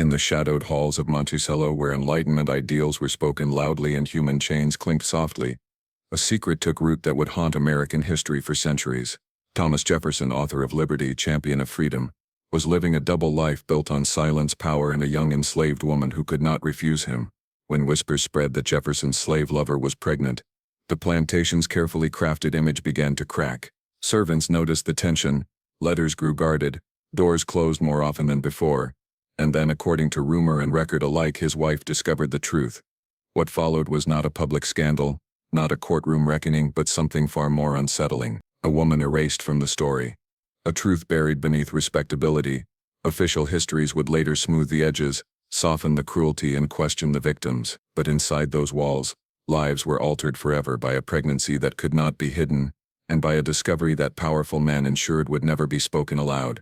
In the shadowed halls of Monticello, where Enlightenment ideals were spoken loudly and human chains clinked softly, a secret took root that would haunt American history for centuries. Thomas Jefferson, author of Liberty, champion of freedom, was living a double life built on silence, power, and a young enslaved woman who could not refuse him. When whispers spread that Jefferson's slave lover was pregnant, the plantation's carefully crafted image began to crack. Servants noticed the tension, letters grew guarded, doors closed more often than before, and then, according to rumor and record alike, his wife discovered the truth. What followed was not a public scandal, not a courtroom reckoning, but something far more unsettling. A woman erased from the story. A truth buried beneath respectability. Official histories would later smooth the edges, soften the cruelty, and question the victims. But inside those walls, lives were altered forever by a pregnancy that could not be hidden, and by a discovery that powerful men ensured would never be spoken aloud.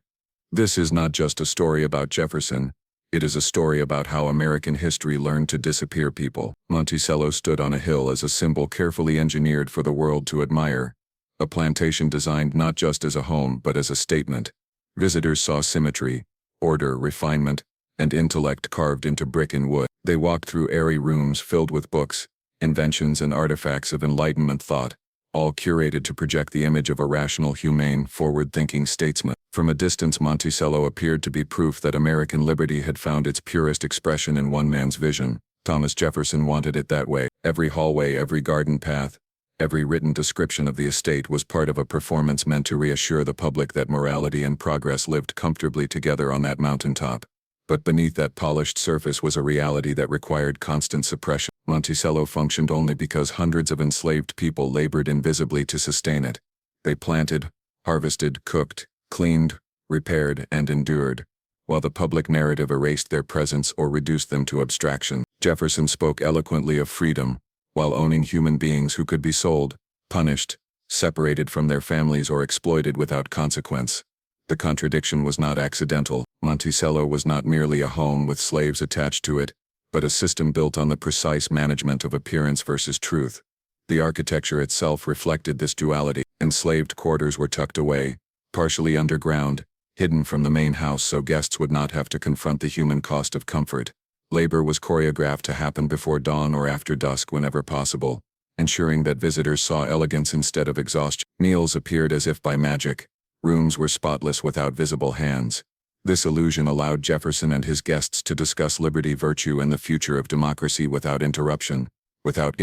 This is not just a story about Jefferson, it is a story about how American history learned to disappear people. Monticello stood on a hill as a symbol carefully engineered for the world to admire, a plantation designed not just as a home but as a statement. Visitors saw symmetry, order, refinement, and intellect carved into brick and wood. They walked through airy rooms filled with books, inventions, and artifacts of Enlightenment thought, all curated to project the image of a rational, humane, forward-thinking statesman. From a distance, Monticello appeared to be proof that American liberty had found its purest expression in one man's vision. Thomas Jefferson wanted it that way. Every hallway, every garden path, every written description of the estate was part of a performance meant to reassure the public that morality and progress lived comfortably together on that mountaintop. But beneath that polished surface was a reality that required constant suppression. Monticello functioned only because hundreds of enslaved people labored invisibly to sustain it. They planted, harvested, cooked, cleaned, repaired, and endured, while the public narrative erased their presence or reduced them to abstraction. Jefferson spoke eloquently of freedom, while owning human beings who could be sold, punished, separated from their families, or exploited without consequence. The contradiction was not accidental. Monticello was not merely a home with slaves attached to it, but a system built on the precise management of appearance versus truth. The architecture itself reflected this duality. Enslaved quarters were tucked away, partially underground, hidden from the main house so guests would not have to confront the human cost of comfort. Labor was choreographed to happen before dawn or after dusk whenever possible, ensuring that visitors saw elegance instead of exhaustion. Meals appeared as if by magic. Rooms were spotless without visible hands. This illusion allowed Jefferson and his guests to discuss liberty, virtue, and the future of democracy without interruption. Without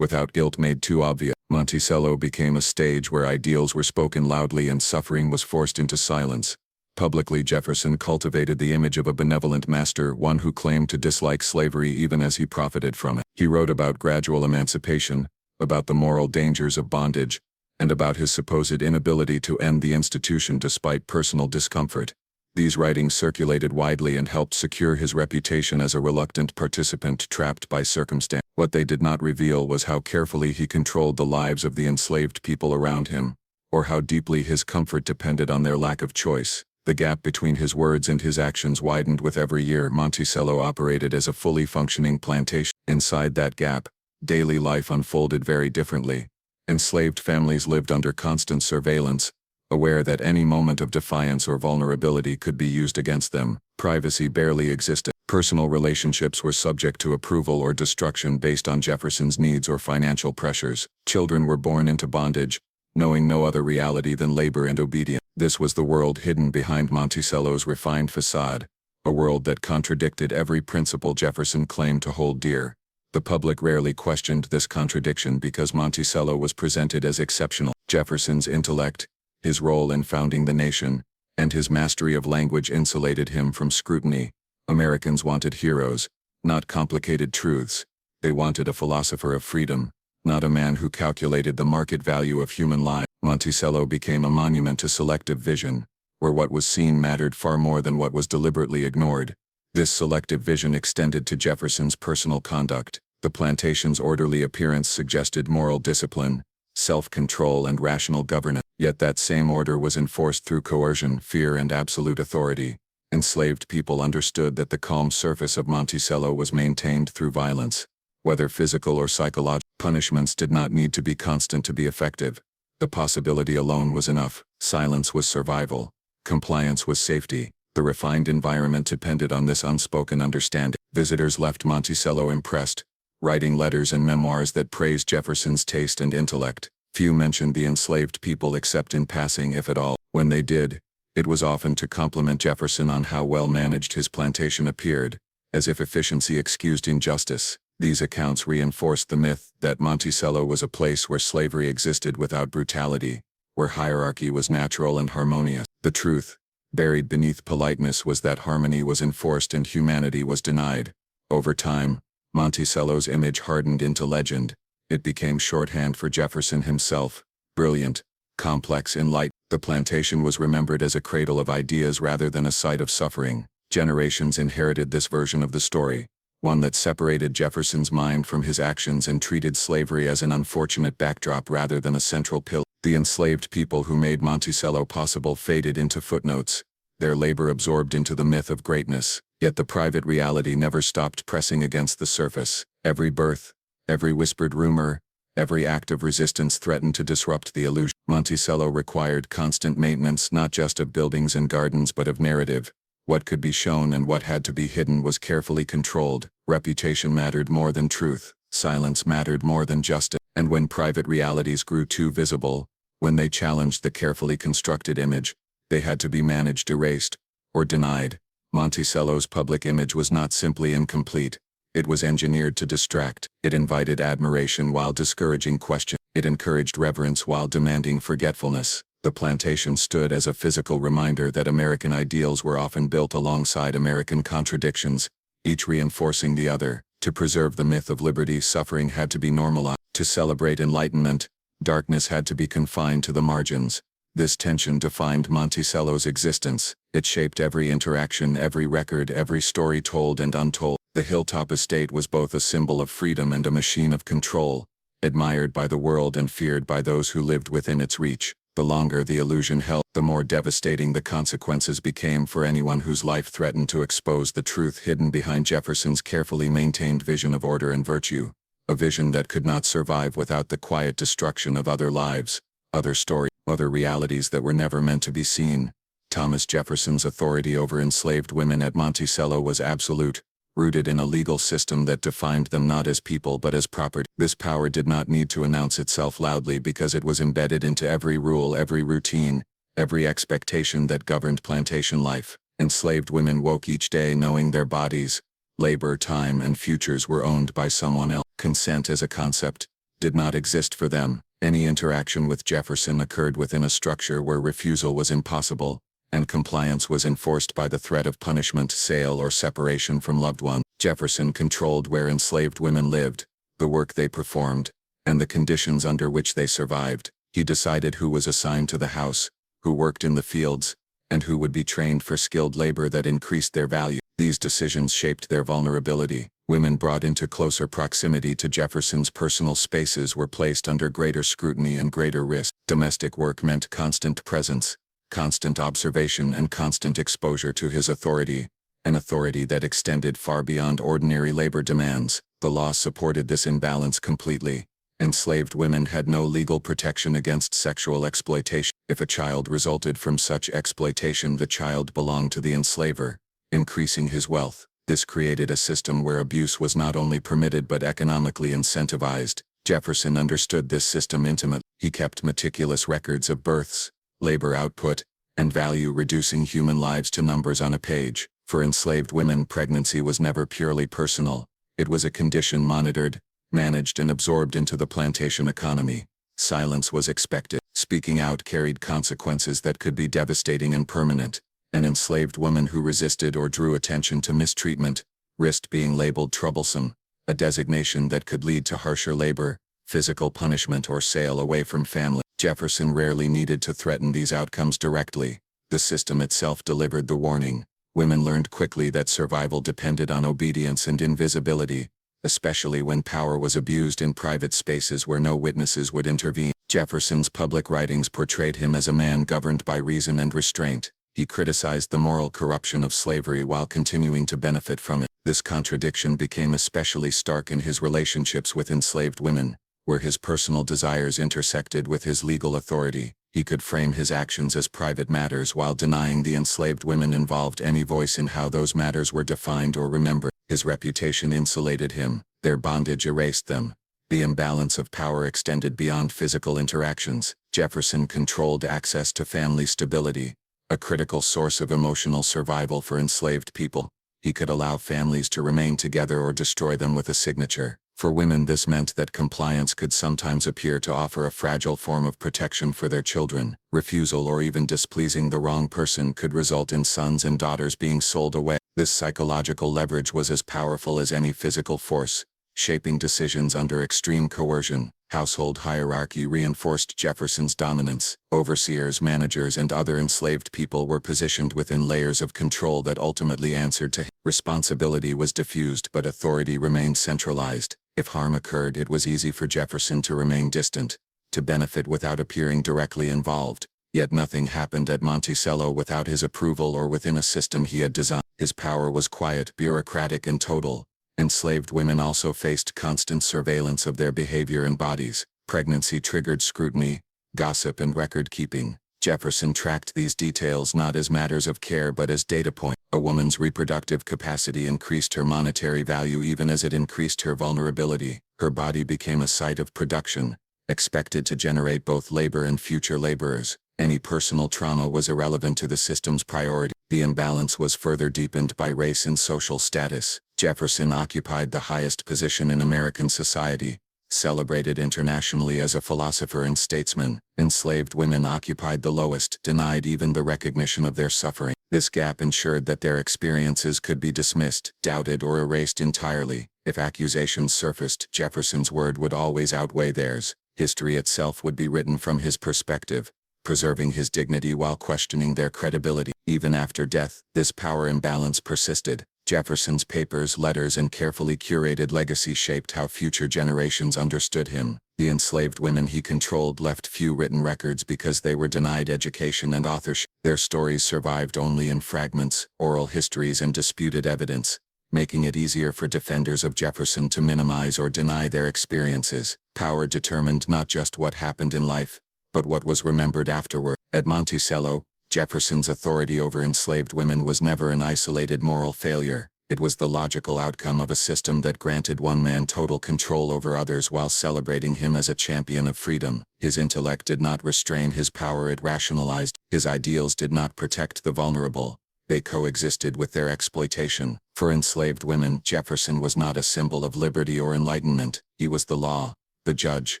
guilt made too obvious. Monticello became a stage where ideals were spoken loudly and suffering was forced into silence. Publicly, Jefferson cultivated the image of a benevolent master, one who claimed to dislike slavery even as he profited from it. He wrote about gradual emancipation, about the moral dangers of bondage, and about his supposed inability to end the institution despite personal discomfort. These writings circulated widely and helped secure his reputation as a reluctant participant trapped by circumstance. What they did not reveal was how carefully he controlled the lives of the enslaved people around him, or how deeply his comfort depended on their lack of choice. The gap between his words and his actions widened with every year. Monticello operated as a fully functioning plantation. Inside that gap, daily life unfolded very differently. Enslaved families lived under constant surveillance, aware that any moment of defiance or vulnerability could be used against them. Privacy barely existed. Personal relationships were subject to approval or destruction based on Jefferson's needs or financial pressures. Children were born into bondage, knowing no other reality than labor and obedience. This was the world hidden behind Monticello's refined facade, a world that contradicted every principle Jefferson claimed to hold dear. The public rarely questioned this contradiction because Monticello was presented as exceptional. Jefferson's intellect, his role in founding the nation, and his mastery of language insulated him from scrutiny. Americans wanted heroes, not complicated truths. They wanted a philosopher of freedom, not a man who calculated the market value of human life. Monticello became a monument to selective vision, where what was seen mattered far more than what was deliberately ignored. This selective vision extended to Jefferson's personal conduct. The plantation's orderly appearance suggested moral discipline, self-control, and rational governance. Yet that same order was enforced through coercion, fear, and absolute authority. Enslaved people understood that the calm surface of Monticello was maintained through violence. Whether physical or psychological, punishments did not need to be constant to be effective. The possibility alone was enough. Silence was survival. Compliance was safety. The refined environment depended on this unspoken understanding. Visitors left Monticello impressed, writing letters and memoirs that praised Jefferson's taste and intellect. Few mentioned the enslaved people except in passing, if at all. When they did, it was often to compliment Jefferson on how well managed his plantation appeared, as if efficiency excused injustice. These accounts reinforced the myth that Monticello was a place where slavery existed without brutality, where hierarchy was natural and harmonious. The truth, buried beneath politeness, was that harmony was enforced and humanity was denied. Over time, Monticello's image hardened into legend. It became shorthand for Jefferson himself. Brilliant, complex, enlightened, the plantation was remembered as a cradle of ideas rather than a site of suffering. Generations inherited this version of the story, one that separated Jefferson's mind from his actions and treated slavery as an unfortunate backdrop rather than a central pillar. The enslaved people who made Monticello possible faded into footnotes, their labor absorbed into the myth of greatness. Yet the private reality never stopped pressing against the surface. Every birth, every whispered rumor, every act of resistance threatened to disrupt the illusion. Monticello required constant maintenance not just of buildings and gardens but of narrative. What could be shown and what had to be hidden was carefully controlled. Reputation mattered more than truth. Silence mattered more than justice. And when private realities grew too visible, when they challenged the carefully constructed image, they had to be managed, erased, or denied. Monticello's public image was not simply incomplete. It was engineered to distract. It invited admiration while discouraging question. It encouraged reverence while demanding forgetfulness. The plantation stood as a physical reminder that American ideals were often built alongside American contradictions, each reinforcing the other. To preserve the myth of liberty, suffering had to be normalized. To celebrate enlightenment, darkness had to be confined to the margins. This tension defined Monticello's existence. It shaped every interaction, every record, every story told and untold. The hilltop estate was both a symbol of freedom and a machine of control, admired by the world and feared by those who lived within its reach. The longer the illusion held, the more devastating the consequences became for anyone whose life threatened to expose the truth hidden behind Jefferson's carefully maintained vision of order and virtue. A vision that could not survive without the quiet destruction of other lives, other stories, other realities that were never meant to be seen. Thomas Jefferson's authority over enslaved women at Monticello was absolute, rooted in a legal system that defined them not as people but as property. This power did not need to announce itself loudly because it was embedded into every rule, every routine, every expectation that governed plantation life. Enslaved women woke each day knowing their bodies, labor, time, and futures were owned by someone else. Consent as a concept did not exist for them. Any interaction with Jefferson occurred within a structure where refusal was impossible, and compliance was enforced by the threat of punishment, sale, or separation from loved ones. Jefferson controlled where enslaved women lived, the work they performed, and the conditions under which they survived. He decided who was assigned to the house, who worked in the fields, and who would be trained for skilled labor that increased their value. These decisions shaped their vulnerability. Women brought into closer proximity to Jefferson's personal spaces were placed under greater scrutiny and greater risk. Domestic work meant constant presence, constant observation, and constant exposure to his authority, an authority that extended far beyond ordinary labor demands. The law supported this imbalance completely. Enslaved women had no legal protection against sexual exploitation. If a child resulted from such exploitation, the child belonged to the enslaver, increasing his wealth. This created a system where abuse was not only permitted but economically incentivized. Jefferson understood this system intimately. He kept meticulous records of births, labor output, and value, reducing human lives to numbers on a page. For enslaved women, pregnancy was never purely personal. It was a condition monitored, managed, and absorbed into the plantation economy. Silence was expected. Speaking out carried consequences that could be devastating and permanent. An enslaved woman who resisted or drew attention to mistreatment risked being labeled troublesome, a designation that could lead to harsher labor, physical punishment, or sale away from family. Jefferson rarely needed to threaten these outcomes directly. The system itself delivered the warning. Women learned quickly that survival depended on obedience and invisibility, especially when power was abused in private spaces where no witnesses would intervene. Jefferson's public writings portrayed him as a man governed by reason and restraint. He criticized the moral corruption of slavery while continuing to benefit from it. This contradiction became especially stark in his relationships with enslaved women, where his personal desires intersected with his legal authority. He could frame his actions as private matters while denying the enslaved women involved any voice in how those matters were defined or remembered. His reputation insulated him, their bondage erased them. The imbalance of power extended beyond physical interactions. Jefferson controlled access to family stability, a critical source of emotional survival for enslaved people. He could allow families to remain together or destroy them with a signature. For women, this meant that compliance could sometimes appear to offer a fragile form of protection for their children. Refusal or even displeasing the wrong person could result in sons and daughters being sold away. This psychological leverage was as powerful as any physical force, shaping decisions under extreme coercion. Household hierarchy reinforced Jefferson's dominance. Overseers, managers, and other enslaved people were positioned within layers of control that ultimately answered to him. Responsibility was diffused, but authority remained centralized. If harm occurred, it was easy for Jefferson to remain distant, to benefit without appearing directly involved. Yet nothing happened at Monticello without his approval or within a system he had designed. His power was quiet, bureaucratic, and total. Enslaved women also faced constant surveillance of their behavior and bodies. Pregnancy triggered scrutiny, gossip, and record-keeping. Jefferson tracked these details not as matters of care but as data points. A woman's reproductive capacity increased her monetary value even as it increased her vulnerability. Her body became a site of production, expected to generate both labor and future laborers. Any personal trauma was irrelevant to the system's priority. The imbalance was further deepened by race and social status. Jefferson occupied the highest position in American society, celebrated internationally as a philosopher and statesman. Enslaved women occupied the lowest, denied even the recognition of their suffering. This gap ensured that their experiences could be dismissed, doubted, or erased entirely. If accusations surfaced, Jefferson's word would always outweigh theirs. History itself would be written from his perspective, preserving his dignity while questioning their credibility. Even after death, this power imbalance persisted. Jefferson's papers, letters, and carefully curated legacy shaped how future generations understood him. The enslaved women he controlled left few written records because they were denied education and authorship. Their stories survived only in fragments, oral histories, and disputed evidence, making it easier for defenders of Jefferson to minimize or deny their experiences. Power determined not just what happened in life, but what was remembered afterward. At Monticello, Jefferson's authority over enslaved women was never an isolated moral failure. It was the logical outcome of a system that granted one man total control over others while celebrating him as a champion of freedom. His intellect did not restrain his power, it rationalized. His ideals did not protect the vulnerable. They coexisted with their exploitation. For enslaved women, Jefferson was not a symbol of liberty or enlightenment. He was the law, the judge,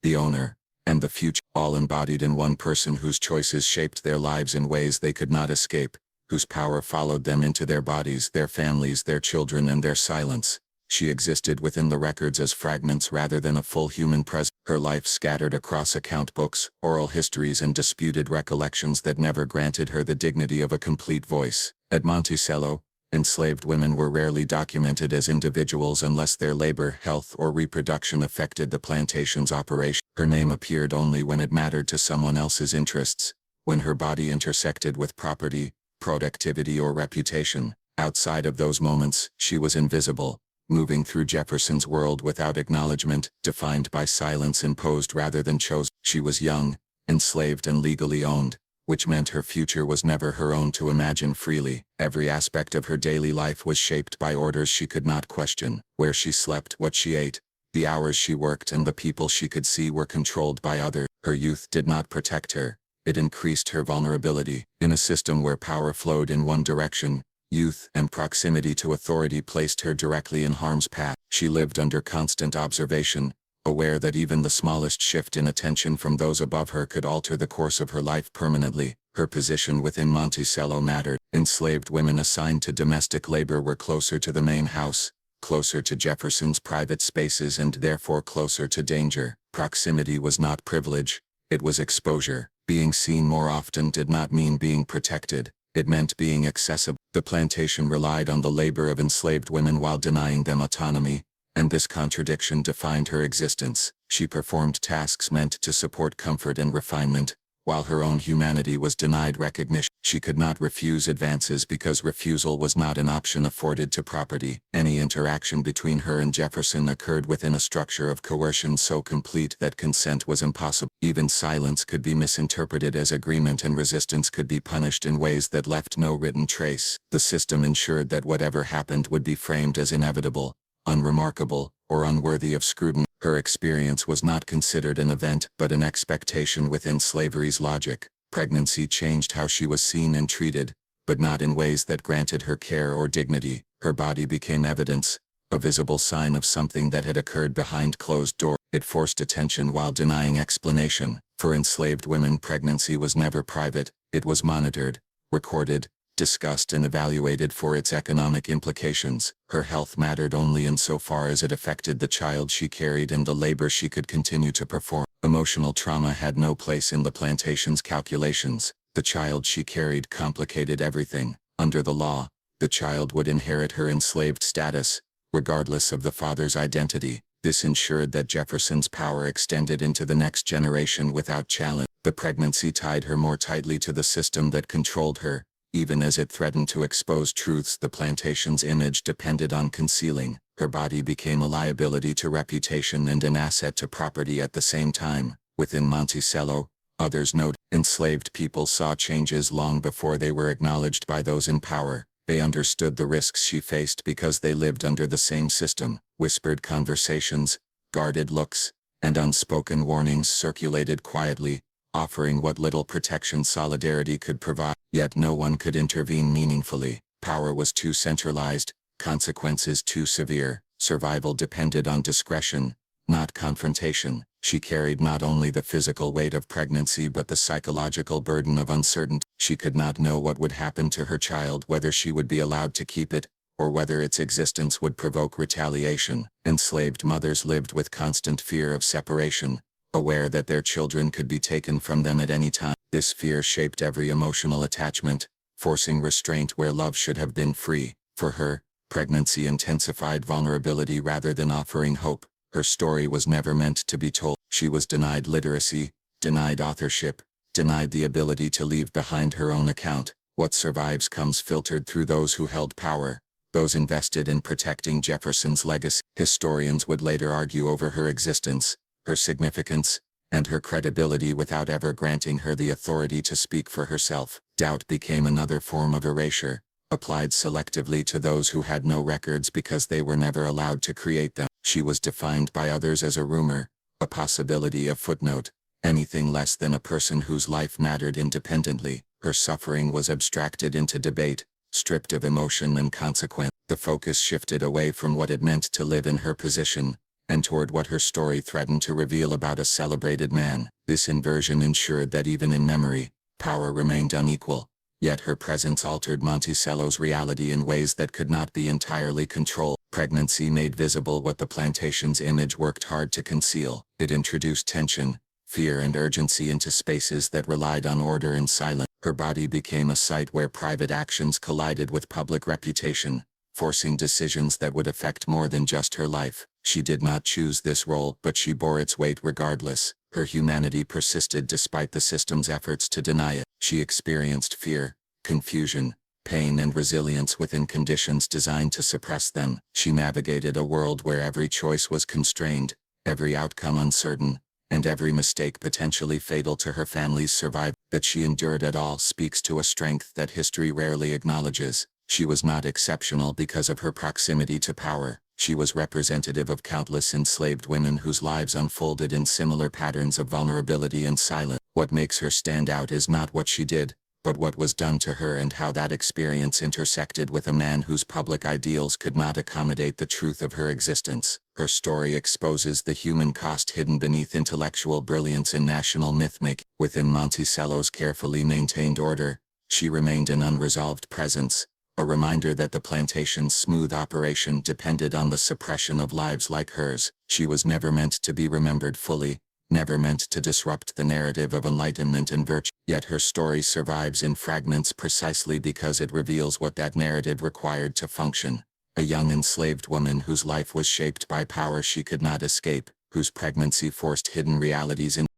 the owner, and the future, all embodied in one person whose choices shaped their lives in ways they could not escape, whose power followed them into their bodies, their families, their children, and their silence. She existed within the records as fragments rather than a full human presence. Her life scattered across account books, oral histories, and disputed recollections that never granted her the dignity of a complete voice. At Monticello, enslaved women were rarely documented as individuals unless their labor, health, or reproduction affected the plantation's operation. Her name appeared only when it mattered to someone else's interests, when her body intersected with property, productivity, or reputation. Outside of those moments, she was invisible, moving through Jefferson's world without acknowledgement, defined by silence imposed rather than chosen. She was young, enslaved, and legally owned, which meant her future was never her own to imagine freely. Every aspect of her daily life was shaped by orders she could not question. Where she slept, what she ate, the hours she worked, and the people she could see were controlled by others. Her youth did not protect her. It increased her vulnerability. In a system where power flowed in one direction, youth and proximity to authority placed her directly in harm's path. She lived under constant observation, aware that even the smallest shift in attention from those above her could alter the course of her life permanently. Her position within Monticello mattered. Enslaved women assigned to domestic labor were closer to the main house, closer to Jefferson's private spaces, and therefore closer to danger. Proximity was not privilege, it was exposure. Being seen more often did not mean being protected, it meant being accessible. The plantation relied on the labor of enslaved women while denying them autonomy, and this contradiction defined her existence. She performed tasks meant to support comfort and refinement, While her own humanity was denied recognition, she could not refuse advances because refusal was not an option afforded to property. Any interaction between her and Jefferson occurred within a structure of coercion so complete that consent was impossible. Even silence could be misinterpreted as agreement, and resistance could be punished in ways that left no written trace. The system ensured that whatever happened would be framed as inevitable, unremarkable, or unworthy of scrutiny. Her experience was not considered an event but an expectation within slavery's logic. Pregnancy changed how she was seen and treated, but not in ways that granted her care or dignity. Her body became evidence, a visible sign of something that had occurred behind closed doors. It forced attention while denying explanation. For enslaved women, pregnancy was never private. It was monitored, recorded, discussed, and evaluated for its economic implications. Her health mattered only insofar as it affected the child she carried and the labor she could continue to perform. Emotional trauma had no place in the plantation's calculations. The child she carried complicated everything. Under the law, the child would inherit her enslaved status, regardless of the father's identity. This ensured that Jefferson's power extended into the next generation without challenge. The pregnancy tied her more tightly to the system that controlled her, even as it threatened to expose truths the plantation's image depended on concealing. Her body became a liability to reputation and an asset to property at the same time. Within Monticello, others noted, enslaved people saw changes long before they were acknowledged by those in power. They understood the risks she faced because they lived under the same system. Whispered conversations, guarded looks, and unspoken warnings circulated quietly, offering what little protection solidarity could provide. Yet no one could intervene meaningfully. Power was too centralized, consequences too severe. Survival depended on discretion, not confrontation. She carried not only the physical weight of pregnancy but the psychological burden of uncertainty. She could not know what would happen to her child, whether she would be allowed to keep it, or whether its existence would provoke retaliation. Enslaved mothers lived with constant fear of separation, aware that their children could be taken from them at any time. This fear shaped every emotional attachment, forcing restraint where love should have been free. For her, pregnancy intensified vulnerability rather than offering hope. Her story was never meant to be told. She was denied literacy, denied authorship, denied the ability to leave behind her own account. What survives comes filtered through those who held power, those invested in protecting Jefferson's legacy. Historians would later argue over her existence, her significance, and her credibility without ever granting her the authority to speak for herself. Doubt became another form of erasure, applied selectively to those who had no records because they were never allowed to create them. She was defined by others as a rumor, a possibility, a footnote, anything less than a person whose life mattered independently. Her suffering was abstracted into debate, stripped of emotion and consequence. The focus shifted away from what it meant to live in her position, and toward what her story threatened to reveal about a celebrated man. This inversion ensured that even in memory, power remained unequal. Yet her presence altered Monticello's reality in ways that could not be entirely controlled. Pregnancy made visible what the plantation's image worked hard to conceal. It introduced tension, fear, and urgency into spaces that relied on order and silence. Her body became a site where private actions collided with public reputation, forcing decisions that would affect more than just her life. She did not choose this role, but she bore its weight regardless. Her humanity persisted despite the system's efforts to deny it. She experienced fear, confusion, pain, and resilience within conditions designed to suppress them. She navigated a world where every choice was constrained, every outcome uncertain, and every mistake potentially fatal to her family's survival. That she endured it all speaks to a strength that history rarely acknowledges. She was not exceptional because of her proximity to power. She was representative of countless enslaved women whose lives unfolded in similar patterns of vulnerability and silence. What makes her stand out is not what she did, but what was done to her and how that experience intersected with a man whose public ideals could not accommodate the truth of her existence. Her story exposes the human cost hidden beneath intellectual brilliance and national myth-making. Within Monticello's carefully maintained order, she remained an unresolved presence, a reminder that the plantation's smooth operation depended on the suppression of lives like hers. She was never meant to be remembered fully, never meant to disrupt the narrative of enlightenment and virtue. Yet her story survives in fragments precisely because it reveals what that narrative required to function. A young enslaved woman whose life was shaped by power she could not escape, whose pregnancy forced hidden realities into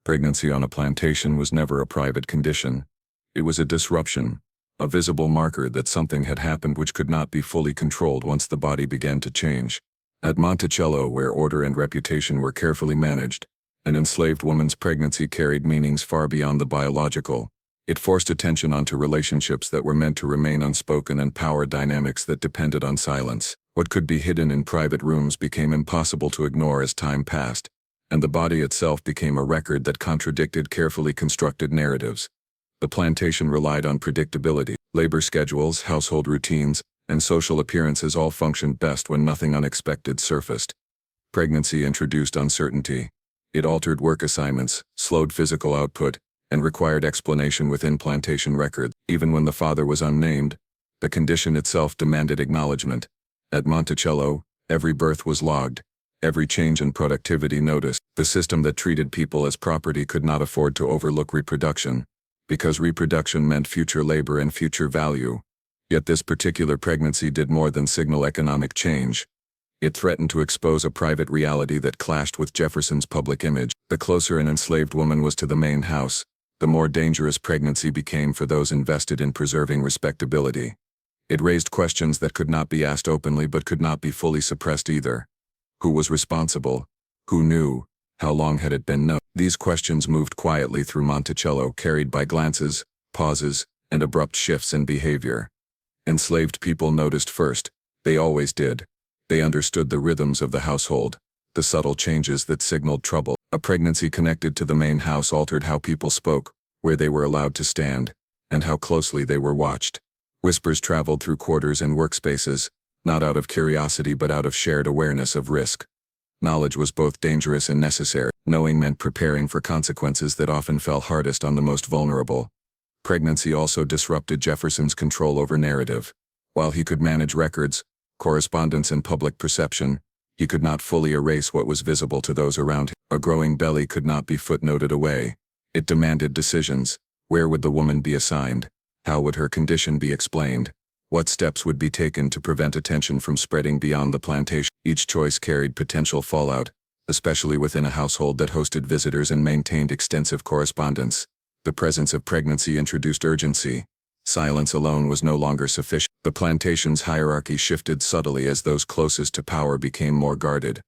Pregnancy on a plantation was never a private condition. It was a disruption, a visible marker that something had happened which could not be fully controlled once the body began to change. At Monticello, where order and reputation were carefully managed, an enslaved woman's pregnancy carried meanings far beyond the biological. It forced attention onto relationships that were meant to remain unspoken and power dynamics that depended on silence. What could be hidden in private rooms became impossible to ignore as time passed, and the body itself became a record that contradicted carefully constructed narratives. The plantation relied on predictability. Labor schedules, household routines, and social appearances all functioned best when nothing unexpected surfaced. Pregnancy introduced uncertainty. It altered work assignments, slowed physical output, and required explanation within plantation records. Even when the father was unnamed, the condition itself demanded acknowledgement. At Monticello, every birth was logged, every change in productivity noticed. The system that treated people as property could not afford to overlook reproduction, because reproduction meant future labor and future value. Yet this particular pregnancy did more than signal economic change. It threatened to expose a private reality that clashed with Jefferson's public image. The closer an enslaved woman was to the main house, the more dangerous pregnancy became for those invested in preserving respectability. It raised questions that could not be asked openly but could not be fully suppressed either. Who was responsible? Who knew? How long had it been known? These questions moved quietly through Monticello, carried by glances, pauses, and abrupt shifts in behavior. Enslaved people noticed first. They always did. They understood the rhythms of the household, the subtle changes that signaled trouble. A pregnancy connected to the main house altered how people spoke, where they were allowed to stand, and how closely they were watched. Whispers traveled through quarters and workspaces, not out of curiosity but out of shared awareness of risk. Knowledge was both dangerous and necessary. Knowing meant preparing for consequences that often fell hardest on the most vulnerable. Pregnancy also disrupted Jefferson's control over narrative. While he could manage records, correspondence, and public perception, he could not fully erase what was visible to those around him. A growing belly could not be footnoted away. It demanded decisions. Where would the woman be assigned? How would her condition be explained? What steps would be taken to prevent attention from spreading beyond the plantation? Each choice carried potential fallout, especially within a household that hosted visitors and maintained extensive correspondence. The presence of pregnancy introduced urgency. Silence alone was no longer sufficient. The plantation's hierarchy shifted subtly as those closest to power became more guarded.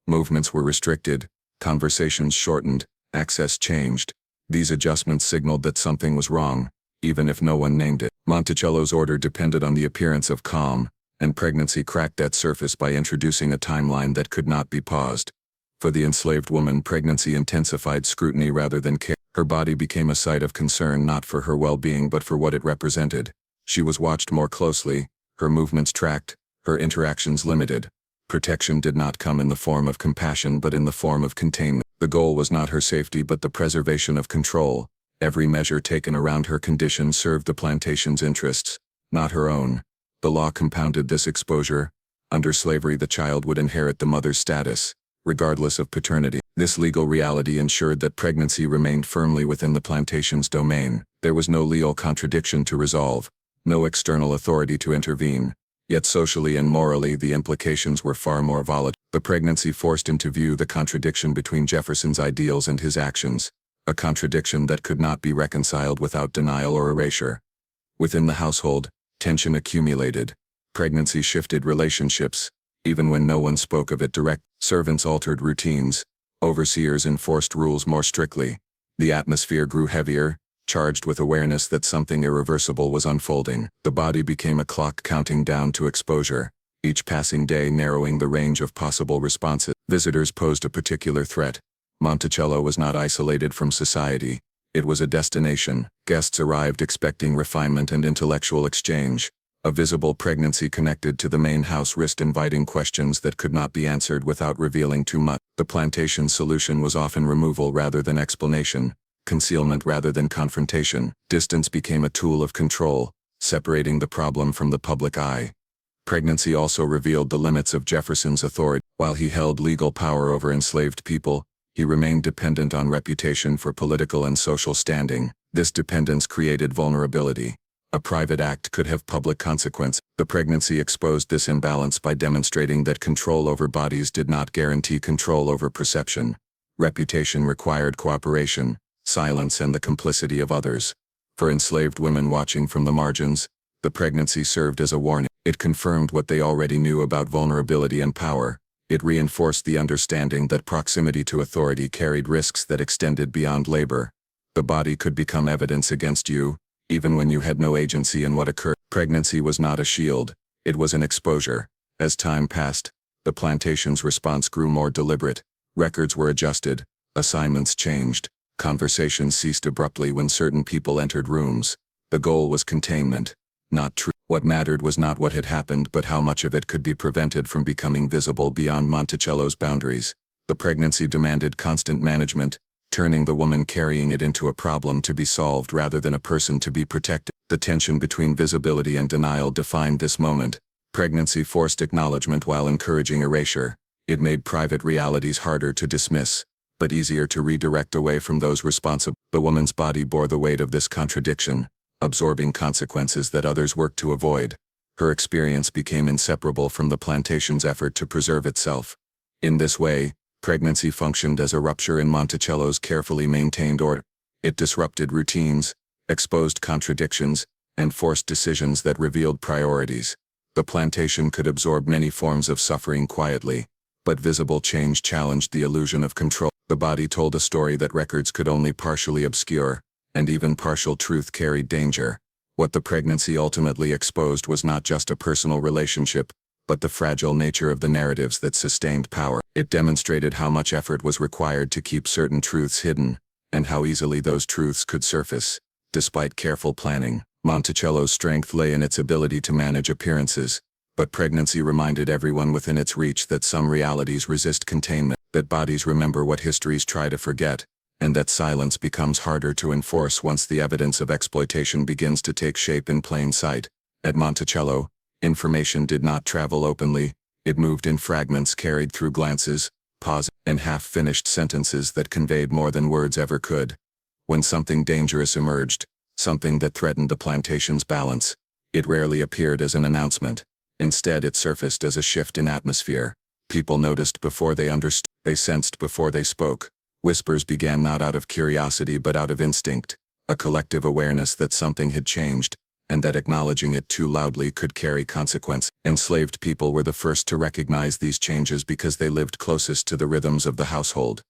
Movements were restricted, conversations shortened, access changed. These adjustments signaled that something was wrong, even if no one named it. Monticello's order depended on the appearance of calm, and pregnancy cracked that surface by introducing a timeline that could not be paused. For the enslaved woman, pregnancy intensified scrutiny rather than care. Her body became a site of concern not for her well-being but for what it represented. She was watched more closely, her movements tracked, her interactions limited. Protection did not come in the form of compassion but in the form of containment. The goal was not her safety but the preservation of control. Every measure taken around her condition served the plantation's interests, not her own. The law compounded this exposure. Under slavery, the child would inherit the mother's status, regardless of paternity. This legal reality ensured that pregnancy remained firmly within the plantation's domain. There was no legal contradiction to resolve, no external authority to intervene. Yet socially and morally the implications were far more volatile. The pregnancy forced into view the contradiction between Jefferson's ideals and his actions, a contradiction that could not be reconciled without denial or erasure. Within the household, tension accumulated. Pregnancy shifted relationships, even when no one spoke of it direct. Servants altered routines. Overseers enforced rules more strictly. The atmosphere grew heavier, charged with awareness that something irreversible was unfolding. The body became a clock counting down to exposure, each passing day narrowing the range of possible responses. Visitors posed a particular threat. Monticello was not isolated from society. It was a destination. Guests arrived expecting refinement and intellectual exchange. A visible pregnancy connected to the main house risked inviting questions that could not be answered without revealing too much. The plantation's solution was often removal rather than explanation, concealment rather than confrontation. Distance became a tool of control, separating the problem from the public eye. Pregnancy also revealed the limits of Jefferson's authority. While he held legal power over enslaved people, he remained dependent on reputation for political and social standing. This dependence created vulnerability. A private act could have public consequence. The pregnancy exposed this imbalance by demonstrating that control over bodies did not guarantee control over perception. Reputation required cooperation, silence, and the complicity of others. For enslaved women watching from the margins, the pregnancy served as a warning. It confirmed what they already knew about vulnerability and power. It reinforced the understanding that proximity to authority carried risks that extended beyond labor. The body could become evidence against you, even when you had no agency in what occurred. Pregnancy was not a shield, it was an exposure. As time passed, the plantation's response grew more deliberate. Records were adjusted, assignments changed, conversations ceased abruptly when certain people entered rooms. The goal was containment, not truth. What mattered was not what had happened but how much of it could be prevented from becoming visible beyond Monticello's boundaries. The pregnancy demanded constant management, turning the woman carrying it into a problem to be solved rather than a person to be protected. The tension between visibility and denial defined this moment. Pregnancy forced acknowledgement while encouraging erasure. It made private realities harder to dismiss, but easier to redirect away from those responsible. The woman's body bore the weight of this contradiction, absorbing consequences that others worked to avoid. Her experience became inseparable from the plantation's effort to preserve itself. In this way, pregnancy functioned as a rupture in Monticello's carefully maintained order. It disrupted routines, exposed contradictions, and forced decisions that revealed priorities. The plantation could absorb many forms of suffering quietly, but visible change challenged the illusion of control. The body told a story that records could only partially obscure, and even partial truth carried danger. What the pregnancy ultimately exposed was not just a personal relationship, but the fragile nature of the narratives that sustained power. It demonstrated how much effort was required to keep certain truths hidden, and how easily those truths could surface. Despite careful planning, Monticello's strength lay in its ability to manage appearances, but pregnancy reminded everyone within its reach that some realities resist containment, that bodies remember what histories try to forget, and that silence becomes harder to enforce once the evidence of exploitation begins to take shape in plain sight. At Monticello, information did not travel openly, it moved in fragments carried through glances, pauses, and half-finished sentences that conveyed more than words ever could. When something dangerous emerged, something that threatened the plantation's balance, it rarely appeared as an announcement. Instead, it surfaced as a shift in atmosphere. People noticed before they understood, they sensed before they spoke. Whispers began not out of curiosity but out of instinct, a collective awareness that something had changed, and that acknowledging it too loudly could carry consequence. Enslaved people were the first to recognize these changes because they lived closest to the rhythms of the household.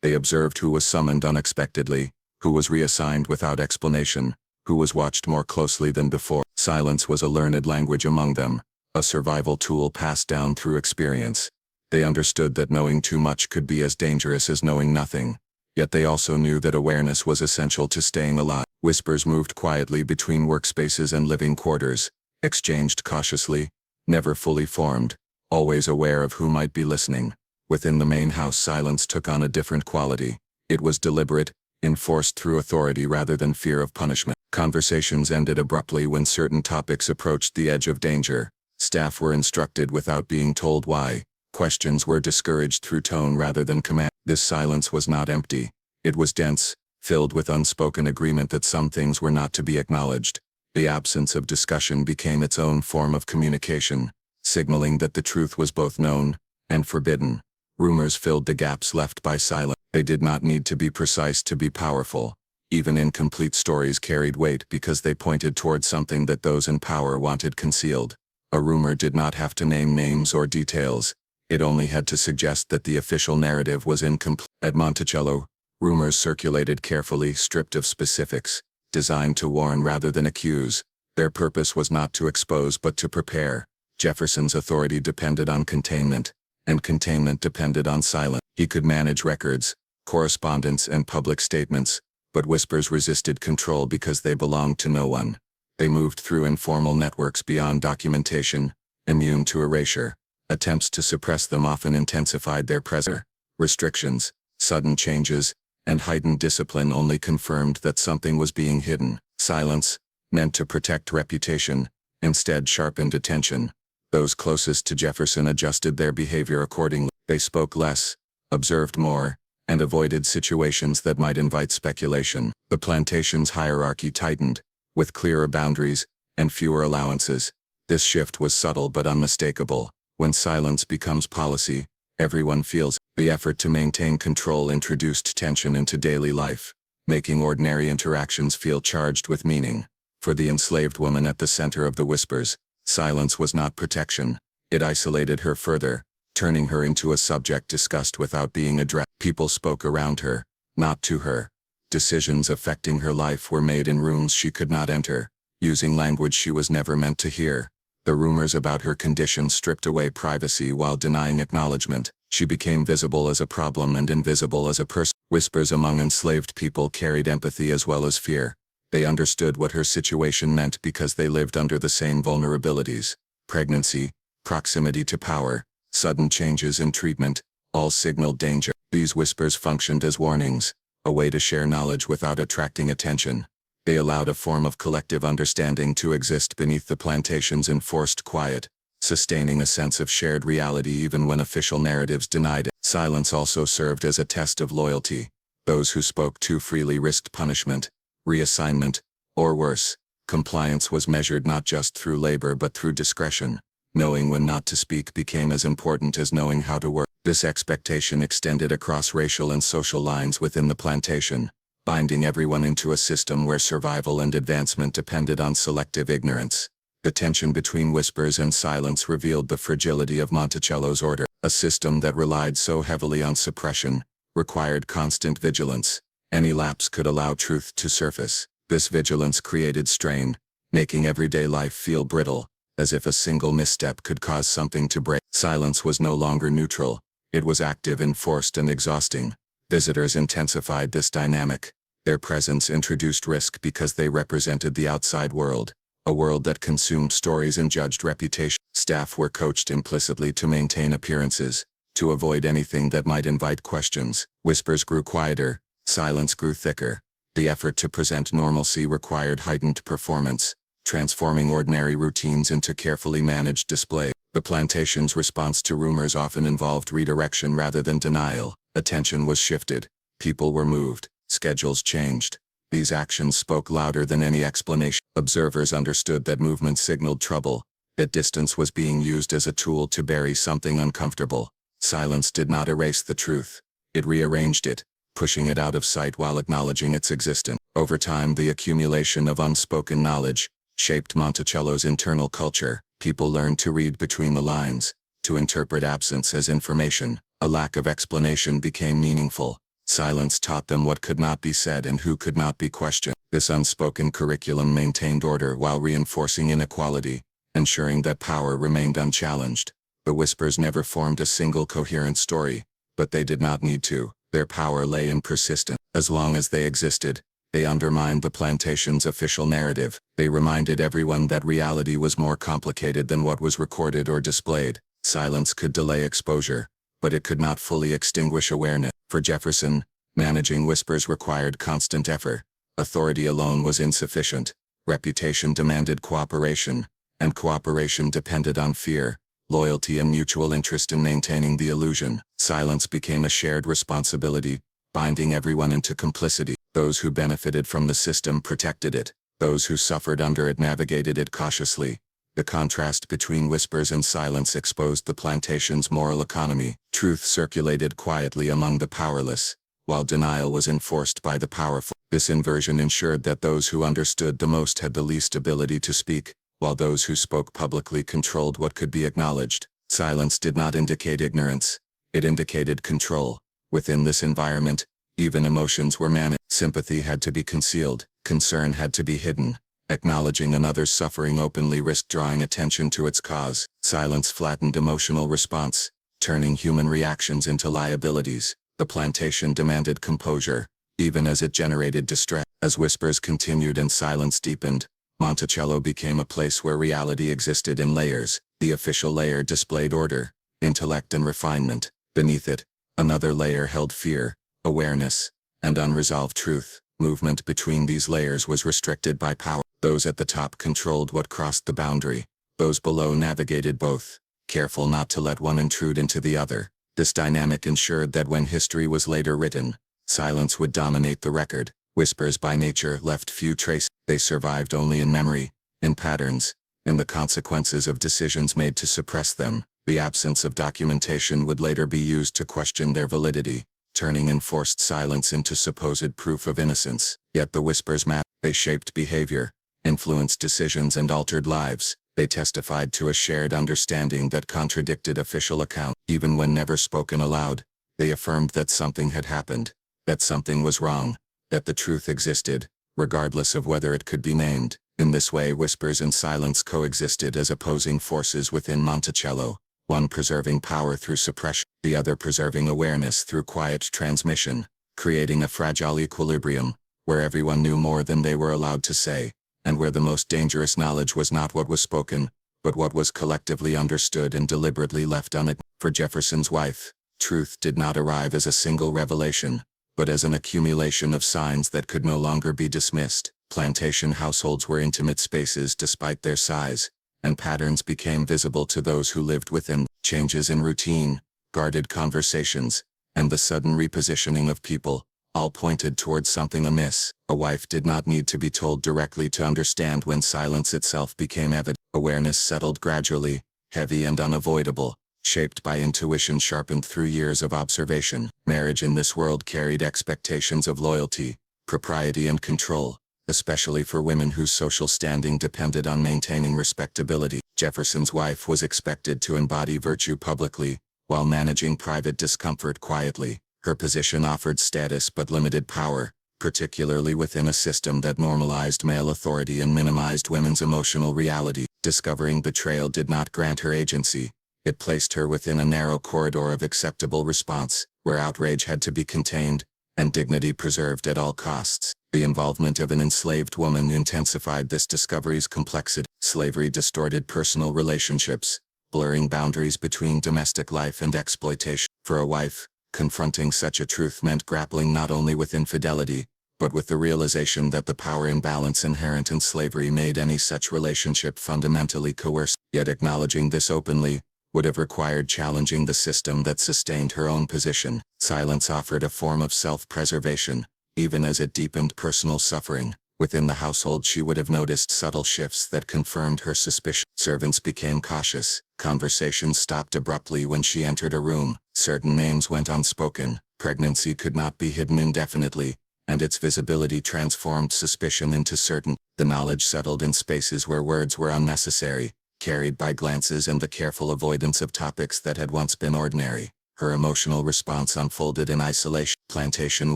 They observed who was summoned unexpectedly, who was reassigned without explanation, who was watched more closely than before. Silence was a learned language among them, a survival tool passed down through experience. They understood that knowing too much could be as dangerous as knowing nothing. Yet they also knew that awareness was essential to staying alive. Whispers moved quietly between workspaces and living quarters, exchanged cautiously, never fully formed, always aware of who might be listening. Within the main house, silence took on a different quality. It was deliberate, enforced through authority rather than fear of punishment. Conversations ended abruptly when certain topics approached the edge of danger. Staff were instructed without being told why. Questions were discouraged through tone rather than command. This silence was not empty. It was dense, filled with unspoken agreement that some things were not to be acknowledged. The absence of discussion became its own form of communication, signaling that the truth was both known and forbidden. Rumors filled the gaps left by silence. They did not need to be precise to be powerful. Even incomplete stories carried weight because they pointed toward something that those in power wanted concealed. A rumor did not have to name names or details. It only had to suggest that the official narrative was incomplete. At Monticello, rumors circulated carefully, stripped of specifics, designed to warn rather than accuse. Their purpose was not to expose but to prepare. Jefferson's authority depended on containment, and containment depended on silence. He could manage records, correspondence, and public statements, but whispers resisted control because they belonged to no one. They moved through informal networks beyond documentation, immune to erasure. Attempts to suppress them often intensified their presence. Restrictions, sudden changes, and heightened discipline only confirmed that something was being hidden. Silence, meant to protect reputation, instead sharpened attention. Those closest to Jefferson adjusted their behavior accordingly. They spoke less, observed more, and avoided situations that might invite speculation. The plantation's hierarchy tightened, with clearer boundaries and fewer allowances. This shift was subtle but unmistakable. When silence becomes policy, everyone feels The effort to maintain control introduced tension into daily life, making ordinary interactions feel charged with meaning. For the enslaved woman at the center of the whispers, silence was not protection. It isolated her further, turning her into a subject discussed without being addressed. People spoke around her, not to her. Decisions affecting her life were made in rooms she could not enter, using language she was never meant to hear. The rumors about her condition stripped away privacy while denying acknowledgement. She became visible as a problem and invisible as a person. Whispers among enslaved people carried empathy as well as fear. They understood what her situation meant because they lived under the same vulnerabilities. Pregnancy, proximity to power, sudden changes in treatment, all signaled danger. These whispers functioned as warnings, a way to share knowledge without attracting attention. They allowed a form of collective understanding to exist beneath the plantation's enforced quiet, sustaining a sense of shared reality even when official narratives denied it. Silence also served as a test of loyalty. Those who spoke too freely risked punishment, reassignment, or worse. Compliance was measured not just through labor but through discretion. Knowing when not to speak became as important as knowing how to work. This expectation extended across racial and social lines within the plantation, binding everyone into a system where survival and advancement depended on selective ignorance. The tension between whispers and silence revealed the fragility of Monticello's order. A system that relied so heavily on suppression required constant vigilance. Any lapse could allow truth to surface. This vigilance created strain, making everyday life feel brittle, as if a single misstep could cause something to break. Silence was no longer neutral. It was active, enforced, and exhausting. Visitors intensified this dynamic. Their presence introduced risk because they represented the outside world, a world that consumed stories and judged reputation. Staff were coached implicitly to maintain appearances, to avoid anything that might invite questions. Whispers grew quieter, silence grew thicker. The effort to present normalcy required heightened performance, transforming ordinary routines into carefully managed display. The plantation's response to rumors often involved redirection rather than denial. Attention was shifted. People were moved. Schedules changed. These actions spoke louder than any explanation. Observers understood that movement signaled trouble, that distance was being used as a tool to bury something uncomfortable. Silence did not erase the truth. It rearranged it, pushing it out of sight while acknowledging its existence. Over time, the accumulation of unspoken knowledge shaped Monticello's internal culture. People learned to read between the lines, to interpret absence as information. A lack of explanation became meaningful. Silence taught them what could not be said and who could not be questioned. This unspoken curriculum maintained order while reinforcing inequality, ensuring that power remained unchallenged. The whispers never formed a single coherent story, but they did not need to. Their power lay in persistence. As long as they existed, they undermined the plantation's official narrative. They reminded everyone that reality was more complicated than what was recorded or displayed. Silence could delay exposure, but it could not fully extinguish awareness. For Jefferson, managing whispers required constant effort. Authority alone was insufficient. Reputation demanded cooperation, and cooperation depended on fear, loyalty, and mutual interest in maintaining the illusion. Silence became a shared responsibility, binding everyone into complicity. Those who benefited from the system protected it. Those who suffered under it navigated it cautiously. The contrast between whispers and silence exposed the plantation's moral economy. Truth circulated quietly among the powerless, while denial was enforced by the powerful. This inversion ensured that those who understood the most had the least ability to speak, while those who spoke publicly controlled what could be acknowledged. Silence did not indicate ignorance. It indicated control. Within this environment, even emotions were managed. Sympathy had to be concealed. Concern had to be hidden. Acknowledging another's suffering openly risked drawing attention to its cause. Silence flattened emotional response, turning human reactions into liabilities. The plantation demanded composure, even as it generated distress. As whispers continued and silence deepened, Monticello became a place where reality existed in layers. The official layer displayed order, intellect, and refinement. Beneath it, another layer held fear, awareness, and unresolved truth. Movement between these layers was restricted by power. Those at the top controlled what crossed the boundary. Those below navigated both, careful not to let one intrude into the other. This dynamic ensured that when history was later written, silence would dominate the record. Whispers by nature left few traces. They survived only in memory, in patterns, in the consequences of decisions made to suppress them. The absence of documentation would later be used to question their validity, turning enforced silence into supposed proof of innocence. Yet the whispers mattered. They shaped behavior, influenced decisions and altered lives. They testified to a shared understanding that contradicted official account. Even when never spoken aloud, they affirmed that something had happened, that something was wrong, that the truth existed, regardless of whether it could be named. In this way, whispers and silence coexisted as opposing forces within Monticello, one preserving power through suppression, the other preserving awareness through quiet transmission, creating a fragile equilibrium, where everyone knew more than they were allowed to say, and where the most dangerous knowledge was not what was spoken, but what was collectively understood and deliberately left unacknowledged. For Jefferson's wife, truth did not arrive as a single revelation, but as an accumulation of signs that could no longer be dismissed. Plantation households were intimate spaces despite their size, and patterns became visible to those who lived within. Changes in routine, guarded conversations, and the sudden repositioning of people, all pointed towards something amiss. A wife did not need to be told directly to understand when silence itself became evident. Awareness settled gradually, heavy and unavoidable, shaped by intuition sharpened through years of observation. Marriage in this world carried expectations of loyalty, propriety and control, especially for women whose social standing depended on maintaining respectability. Jefferson's wife was expected to embody virtue publicly, while managing private discomfort quietly. Her position offered status but limited power, particularly within a system that normalized male authority and minimized women's emotional reality. Discovering betrayal did not grant her agency. It placed her within a narrow corridor of acceptable response, where outrage had to be contained, and dignity preserved at all costs. The involvement of an enslaved woman intensified this discovery's complexity. Slavery distorted personal relationships, blurring boundaries between domestic life and exploitation. For a wife, confronting such a truth meant grappling not only with infidelity, but with the realization that the power imbalance inherent in slavery made any such relationship fundamentally coercive. Yet acknowledging this openly would have required challenging the system that sustained her own position. Silence offered a form of self-preservation, even as it deepened personal suffering. Within the household she would have noticed subtle shifts that confirmed her suspicion. Servants became cautious. Conversations stopped abruptly when she entered a room. Certain names went unspoken. Pregnancy could not be hidden indefinitely, and its visibility transformed suspicion into certainty. The knowledge settled in spaces where words were unnecessary, carried by glances and the careful avoidance of topics that had once been ordinary. Her emotional response unfolded in isolation. Plantation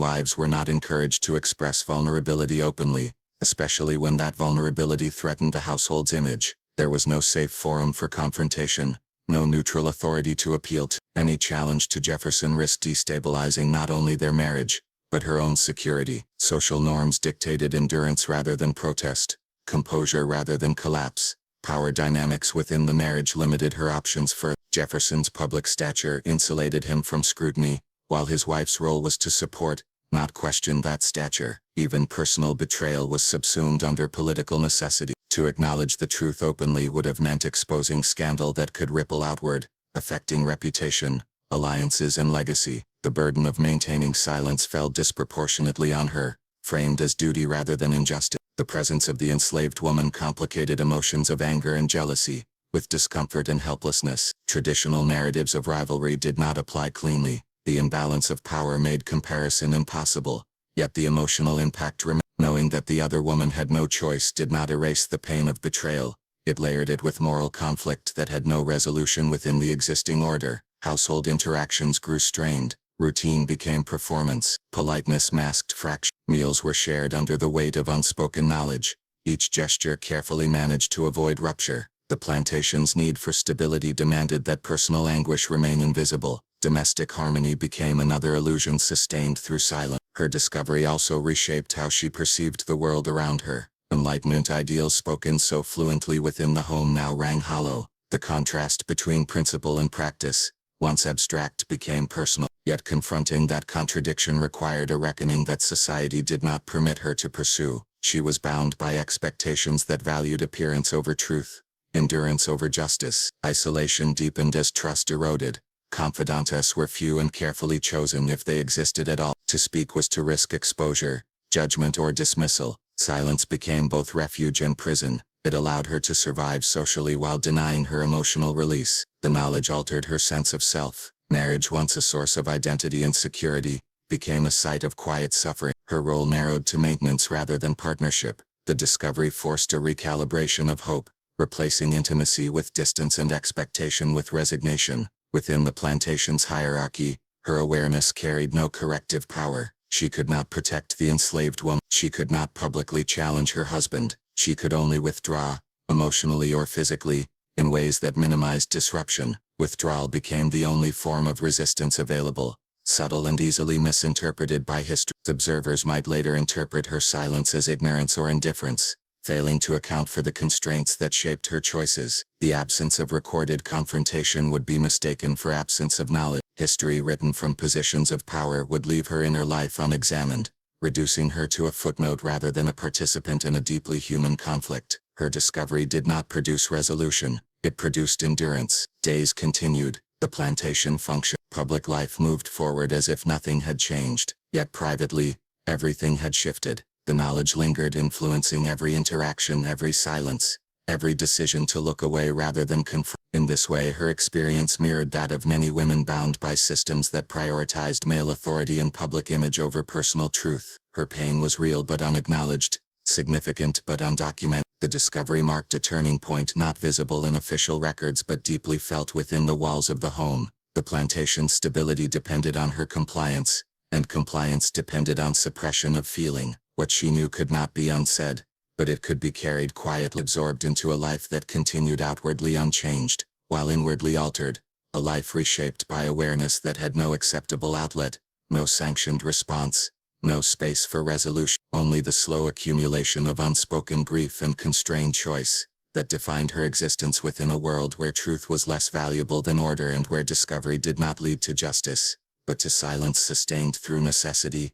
wives were not encouraged to express vulnerability openly, especially when that vulnerability threatened the household's image. There was no safe forum for confrontation, no neutral authority to appeal to. Any challenge to Jefferson risked destabilizing not only their marriage, but her own security. Social norms dictated endurance rather than protest, composure rather than collapse. Power dynamics within the marriage limited her options. For Jefferson's public stature insulated him from scrutiny, while his wife's role was to support, not question that stature. Even personal betrayal was subsumed under political necessity. To acknowledge the truth openly would have meant exposing scandal that could ripple outward, affecting reputation, alliances and legacy. The burden of maintaining silence fell disproportionately on her, framed as duty rather than injustice. The presence of the enslaved woman complicated emotions of anger and jealousy, with discomfort and helplessness. Traditional narratives of rivalry did not apply cleanly. The imbalance of power made comparison impossible, yet the emotional impact remained. Knowing that the other woman had no choice did not erase the pain of betrayal. It layered it with moral conflict that had no resolution within the existing order. Household interactions grew strained. Routine became performance. Politeness masked fraction. Meals were shared under the weight of unspoken knowledge, each gesture carefully managed to avoid rupture. The plantation's need for stability demanded that personal anguish remain invisible. Domestic harmony became another illusion sustained through silence. Her discovery also reshaped how she perceived the world around her. Enlightenment ideals spoken so fluently within the home now rang hollow. The contrast between principle and practice, once abstract, became personal. Yet confronting that contradiction required a reckoning that society did not permit her to pursue. She was bound by expectations that valued appearance over truth, endurance over justice. Isolation deepened as trust eroded. Confidantes were few and carefully chosen if they existed at all. To speak was to risk exposure, judgment or dismissal. Silence became both refuge and prison. It allowed her to survive socially while denying her emotional release. The knowledge altered her sense of self. Marriage, once a source of identity and security, became a site of quiet suffering. Her role narrowed to maintenance rather than partnership. The discovery forced a recalibration of hope, replacing intimacy with distance and expectation with resignation. Within the plantation's hierarchy, her awareness carried no corrective power. She could not protect the enslaved woman. She could not publicly challenge her husband. She could only withdraw, emotionally or physically, in ways that minimized disruption. Withdrawal became the only form of resistance available, subtle and easily misinterpreted by history. Observers might later interpret her silence as ignorance or indifference, failing to account for the constraints that shaped her choices. The absence of recorded confrontation would be mistaken for absence of knowledge. History written from positions of power would leave her inner life unexamined, reducing her to a footnote rather than a participant in a deeply human conflict. Her discovery did not produce resolution, it produced endurance. Days continued, the plantation functioned. Public life moved forward as if nothing had changed, yet privately, everything had shifted. The knowledge lingered, influencing every interaction, every silence, every decision to look away rather than confront. In this way, her experience mirrored that of many women bound by systems that prioritized male authority and public image over personal truth. Her pain was real but unacknowledged, significant but undocumented. The discovery marked a turning point not visible in official records but deeply felt within the walls of the home. The plantation's stability depended on her compliance, and compliance depended on suppression of feeling. What she knew could not be unsaid, but it could be carried quietly, absorbed into a life that continued outwardly unchanged, while inwardly altered, a life reshaped by awareness that had no acceptable outlet, no sanctioned response, no space for resolution, only the slow accumulation of unspoken grief and constrained choice that defined her existence within a world where truth was less valuable than order and where discovery did not lead to justice, but to silence sustained through necessity.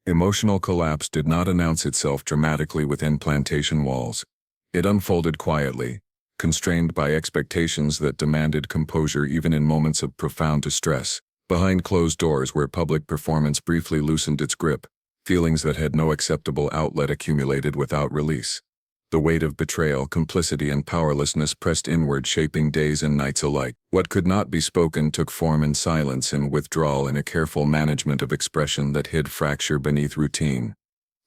Emotional collapse did not announce itself dramatically within plantation walls. It unfolded quietly, constrained by expectations that demanded composure even in moments of profound distress. Behind closed doors where public performance briefly loosened its grip, feelings that had no acceptable outlet accumulated without release. The weight of betrayal, complicity, and powerlessness pressed inward, shaping days and nights alike. What could not be spoken took form in silence and withdrawal, in a careful management of expression that hid fracture beneath routine.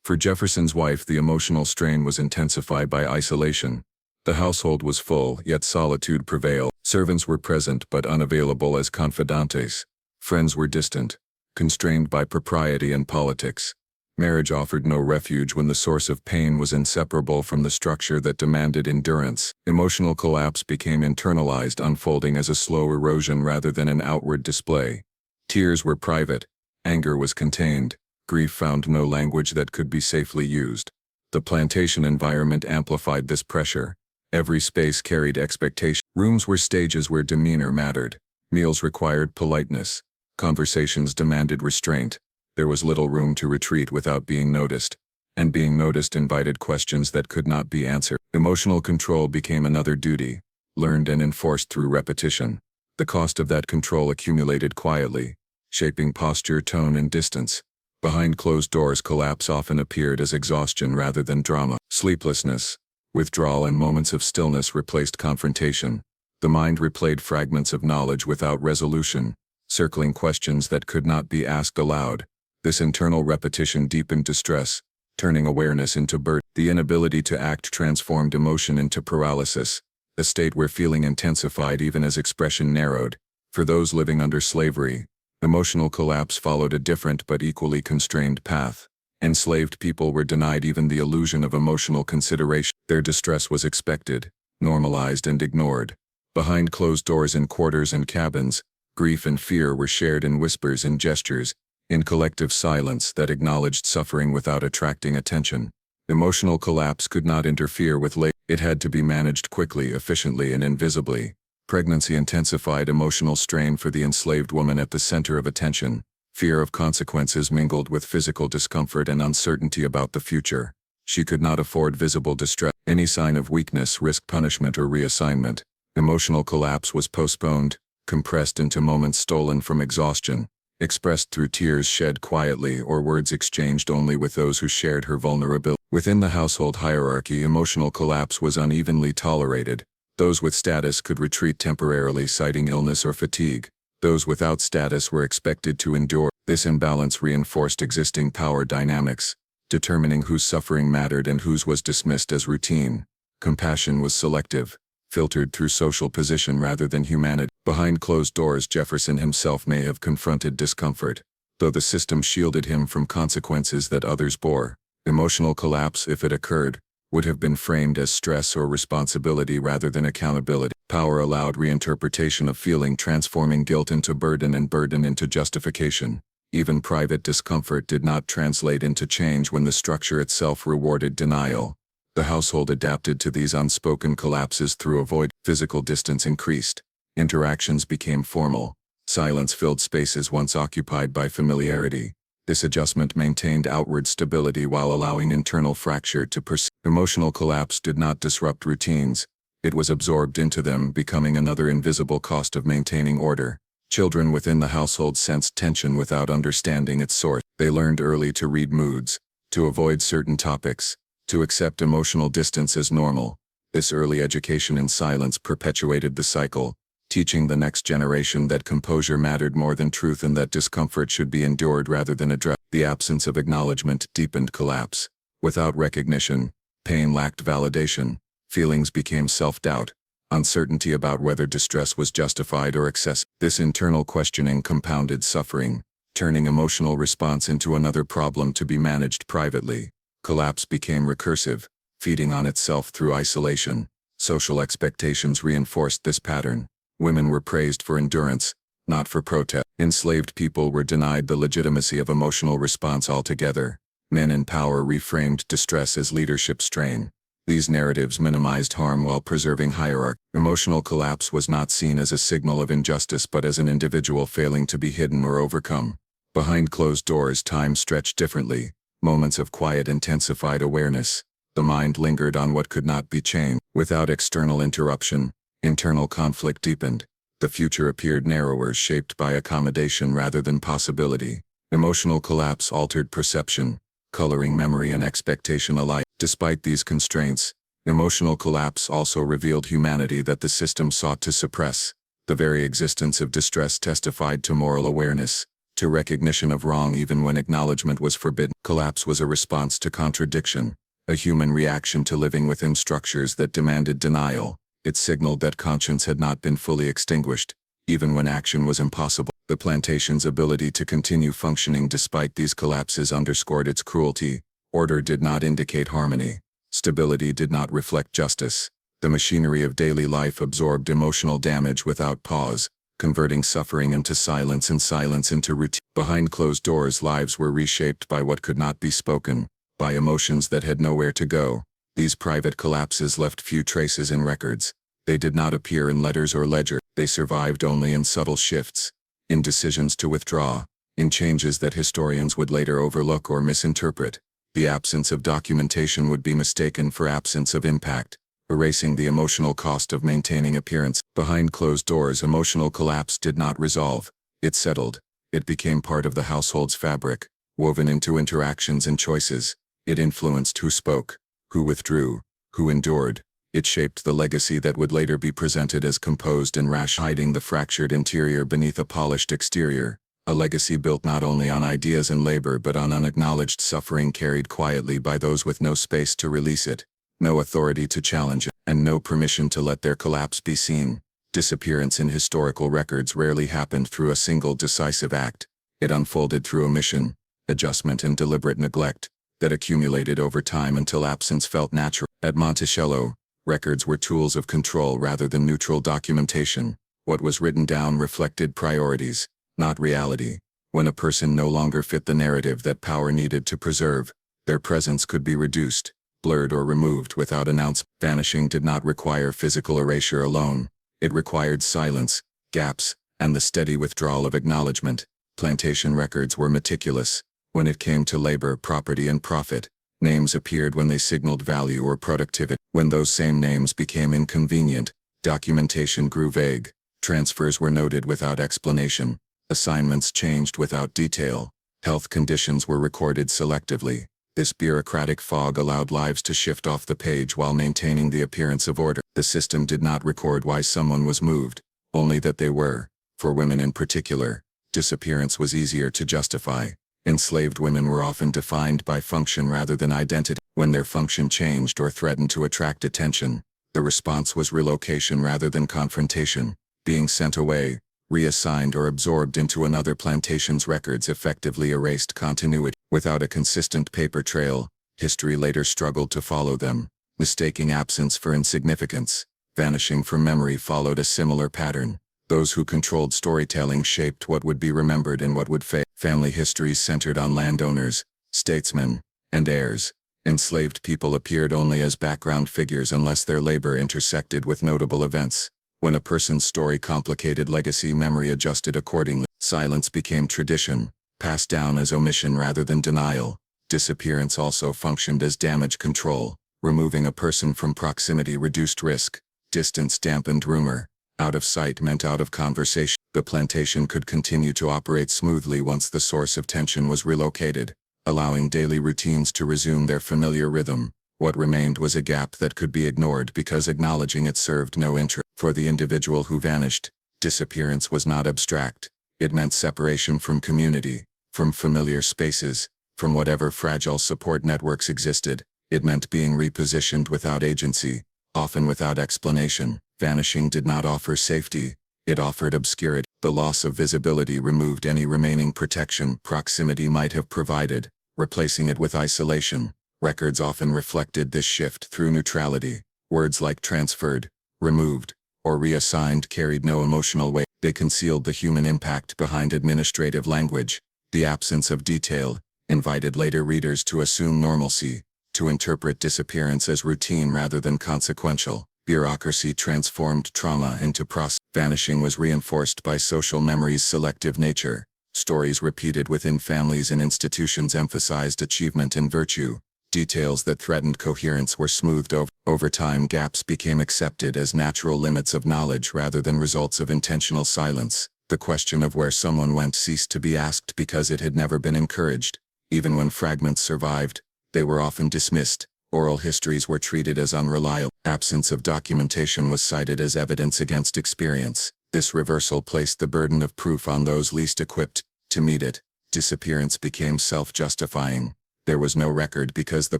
For Jefferson's wife, the emotional strain was intensified by isolation. The household was full, yet solitude prevailed. Servants were present but unavailable as confidantes. Friends were distant, constrained by propriety and politics. Marriage offered no refuge when the source of pain was inseparable from the structure that demanded endurance. Emotional collapse became internalized, unfolding as a slow erosion rather than an outward display. Tears were private, anger was contained, grief found no language that could be safely used. The plantation environment amplified this pressure. Every space carried expectation. Rooms were stages where demeanor mattered. Meals required politeness. Conversations demanded restraint. There was little room to retreat without being noticed, and being noticed invited questions that could not be answered. Emotional control became another duty, learned and enforced through repetition. The cost of that control accumulated quietly, shaping posture, tone, and distance. Behind closed doors, collapse often appeared as exhaustion rather than drama. Sleeplessness, withdrawal, and moments of stillness replaced confrontation. The mind replayed fragments of knowledge without resolution, circling questions that could not be asked aloud. This internal repetition deepened distress, turning awareness into burden. The inability to act transformed emotion into paralysis, a state where feeling intensified even as expression narrowed. For those living under slavery, emotional collapse followed a different but equally constrained path. Enslaved people were denied even the illusion of emotional consideration. Their distress was expected, normalized, and ignored. Behind closed doors in quarters and cabins, grief and fear were shared in whispers and gestures, in collective silence that acknowledged suffering without attracting attention. Emotional collapse could not interfere with labor. It had to be managed quickly, efficiently, and invisibly. Pregnancy intensified emotional strain for the enslaved woman at the center of attention. Fear of consequences mingled with physical discomfort and uncertainty about the future. She could not afford visible distress. Any sign of weakness risked punishment or reassignment. Emotional collapse was postponed, compressed into moments stolen from exhaustion. expressed through tears shed quietly or words exchanged only with those who shared her vulnerability. Within the household hierarchy, emotional collapse was unevenly tolerated. Those with status could retreat temporarily, citing illness or fatigue. Those without status were expected to endure. This imbalance reinforced existing power dynamics, determining whose suffering mattered and whose was dismissed as routine. Compassion was selective, filtered through social position rather than humanity. Behind closed doors, Jefferson himself may have confronted discomfort, though the system shielded him from consequences that others bore. Emotional collapse, if it occurred, would have been framed as stress or responsibility rather than accountability. Power allowed reinterpretation of feeling, transforming guilt into burden and burden into justification. Even private discomfort did not translate into change when the structure itself rewarded denial. The household adapted to these unspoken collapses through avoid. Physical distance increased. Interactions became formal. Silence filled spaces once occupied by familiarity. This adjustment maintained outward stability while allowing internal fracture to persist. Emotional collapse did not disrupt routines. It was absorbed into them, becoming another invisible cost of maintaining order. Children within the household sensed tension without understanding its source. They learned early to read moods, to avoid certain topics, to accept emotional distance as normal. This early education in silence perpetuated the cycle, teaching the next generation that composure mattered more than truth and that discomfort should be endured rather than addressed. The absence of acknowledgement deepened collapse. Without recognition, pain lacked validation. Feelings became self-doubt, uncertainty about whether distress was justified or excessive. This internal questioning compounded suffering, turning emotional response into another problem to be managed privately. Collapse became recursive, feeding on itself through isolation. Social expectations reinforced this pattern. Women were praised for endurance, not for protest. Enslaved people were denied the legitimacy of emotional response altogether. Men in power reframed distress as leadership strain. These narratives minimized harm while preserving hierarchy. Emotional collapse was not seen as a signal of injustice but as an individual failing to be hidden or overcome. Behind closed doors, time stretched differently. Moments of quiet intensified awareness. The mind lingered on what could not be changed. Without external interruption, internal conflict deepened. The future appeared narrower, shaped by accommodation rather than possibility. Emotional collapse altered perception, coloring memory and expectation alike. Despite these constraints, emotional collapse also revealed humanity that the system sought to suppress. The very existence of distress testified to moral awareness, to recognition of wrong even when acknowledgement was forbidden. Collapse was a response to contradiction, a human reaction to living within structures that demanded denial. It signaled that conscience had not been fully extinguished, even when action was impossible. The plantation's ability to continue functioning despite these collapses underscored its cruelty. Order did not indicate harmony. Stability did not reflect justice. The machinery of daily life absorbed emotional damage without pause, converting suffering into silence and silence into routine. Behind closed doors, lives were reshaped by what could not be spoken, by emotions that had nowhere to go. These private collapses left few traces in records. They did not appear in letters or ledger. They survived only in subtle shifts, in decisions to withdraw, in changes that historians would later overlook or misinterpret. The absence of documentation would be mistaken for absence of impact, erasing the emotional cost of maintaining appearance. Behind closed doors, emotional collapse did not resolve. It settled. It became part of the household's fabric, woven into interactions and choices. It influenced who spoke, who withdrew, who endured. It shaped the legacy that would later be presented as composed and rash, hiding the fractured interior beneath a polished exterior. A legacy built not only on ideas and labor but on unacknowledged suffering carried quietly by those with no space to release it, no authority to challenge it, and no permission to let their collapse be seen. Disappearance in historical records rarely happened through a single decisive act. It unfolded through omission, adjustment and deliberate neglect that accumulated over time until absence felt natural. At Monticello, records were tools of control rather than neutral documentation. What was written down reflected priorities, not reality. When a person no longer fit the narrative that power needed to preserve, their presence could be reduced, blurred or removed without announcement. Vanishing did not require physical erasure alone. It required silence, gaps, and the steady withdrawal of acknowledgement. Plantation records were meticulous. When it came to labor, property, and profit, names appeared when they signaled value or productivity. When those same names became inconvenient, documentation grew vague. Transfers were noted without explanation. Assignments changed without detail. Health conditions were recorded selectively. This bureaucratic fog allowed lives to shift off the page while maintaining the appearance of order. The system did not record why someone was moved, only that they were. For women in particular, disappearance was easier to justify. Enslaved women were often defined by function rather than identity. When their function changed or threatened to attract attention, the response was relocation rather than confrontation. Being sent away, reassigned or absorbed into another plantation's records effectively erased continuity. Without a consistent paper trail, history later struggled to follow them, mistaking absence for insignificance. Vanishing from memory followed a similar pattern. Those who controlled storytelling shaped what would be remembered and what would fade. Family histories centered on landowners, statesmen, and heirs. Enslaved people appeared only as background figures unless their labor intersected with notable events. When a person's story complicated legacy, memory adjusted accordingly. Silence became tradition, passed down as omission rather than denial. Disappearance also functioned as damage control. Removing a person from proximity reduced risk. Distance dampened rumor. Out of sight meant out of conversation. The plantation could continue to operate smoothly once the source of tension was relocated, allowing daily routines to resume their familiar rhythm. What remained was a gap that could be ignored because acknowledging it served no interest. For the individual who vanished, disappearance was not abstract. It meant separation from community, from familiar spaces, from whatever fragile support networks existed. It meant being repositioned without agency, often without explanation. Vanishing did not offer safety, it offered obscurity. The loss of visibility removed any remaining protection proximity might have provided, replacing it with isolation. Records often reflected this shift through neutrality. Words like transferred, removed, or reassigned carried no emotional weight. They concealed the human impact behind administrative language. The absence of detail invited later readers to assume normalcy, to interpret disappearance as routine rather than consequential. Bureaucracy transformed trauma into process. Vanishing was reinforced by social memory's selective nature. Stories repeated within families and institutions emphasized achievement and virtue. Details that threatened coherence were smoothed over. Over time, gaps became accepted as natural limits of knowledge rather than results of intentional silence. The question of where someone went ceased to be asked because it had never been encouraged. Even when fragments survived, they were often dismissed. Oral histories were treated as unreliable. Absence of documentation was cited as evidence against experience. This reversal placed the burden of proof on those least equipped to meet it. Disappearance became self-justifying. There was no record because the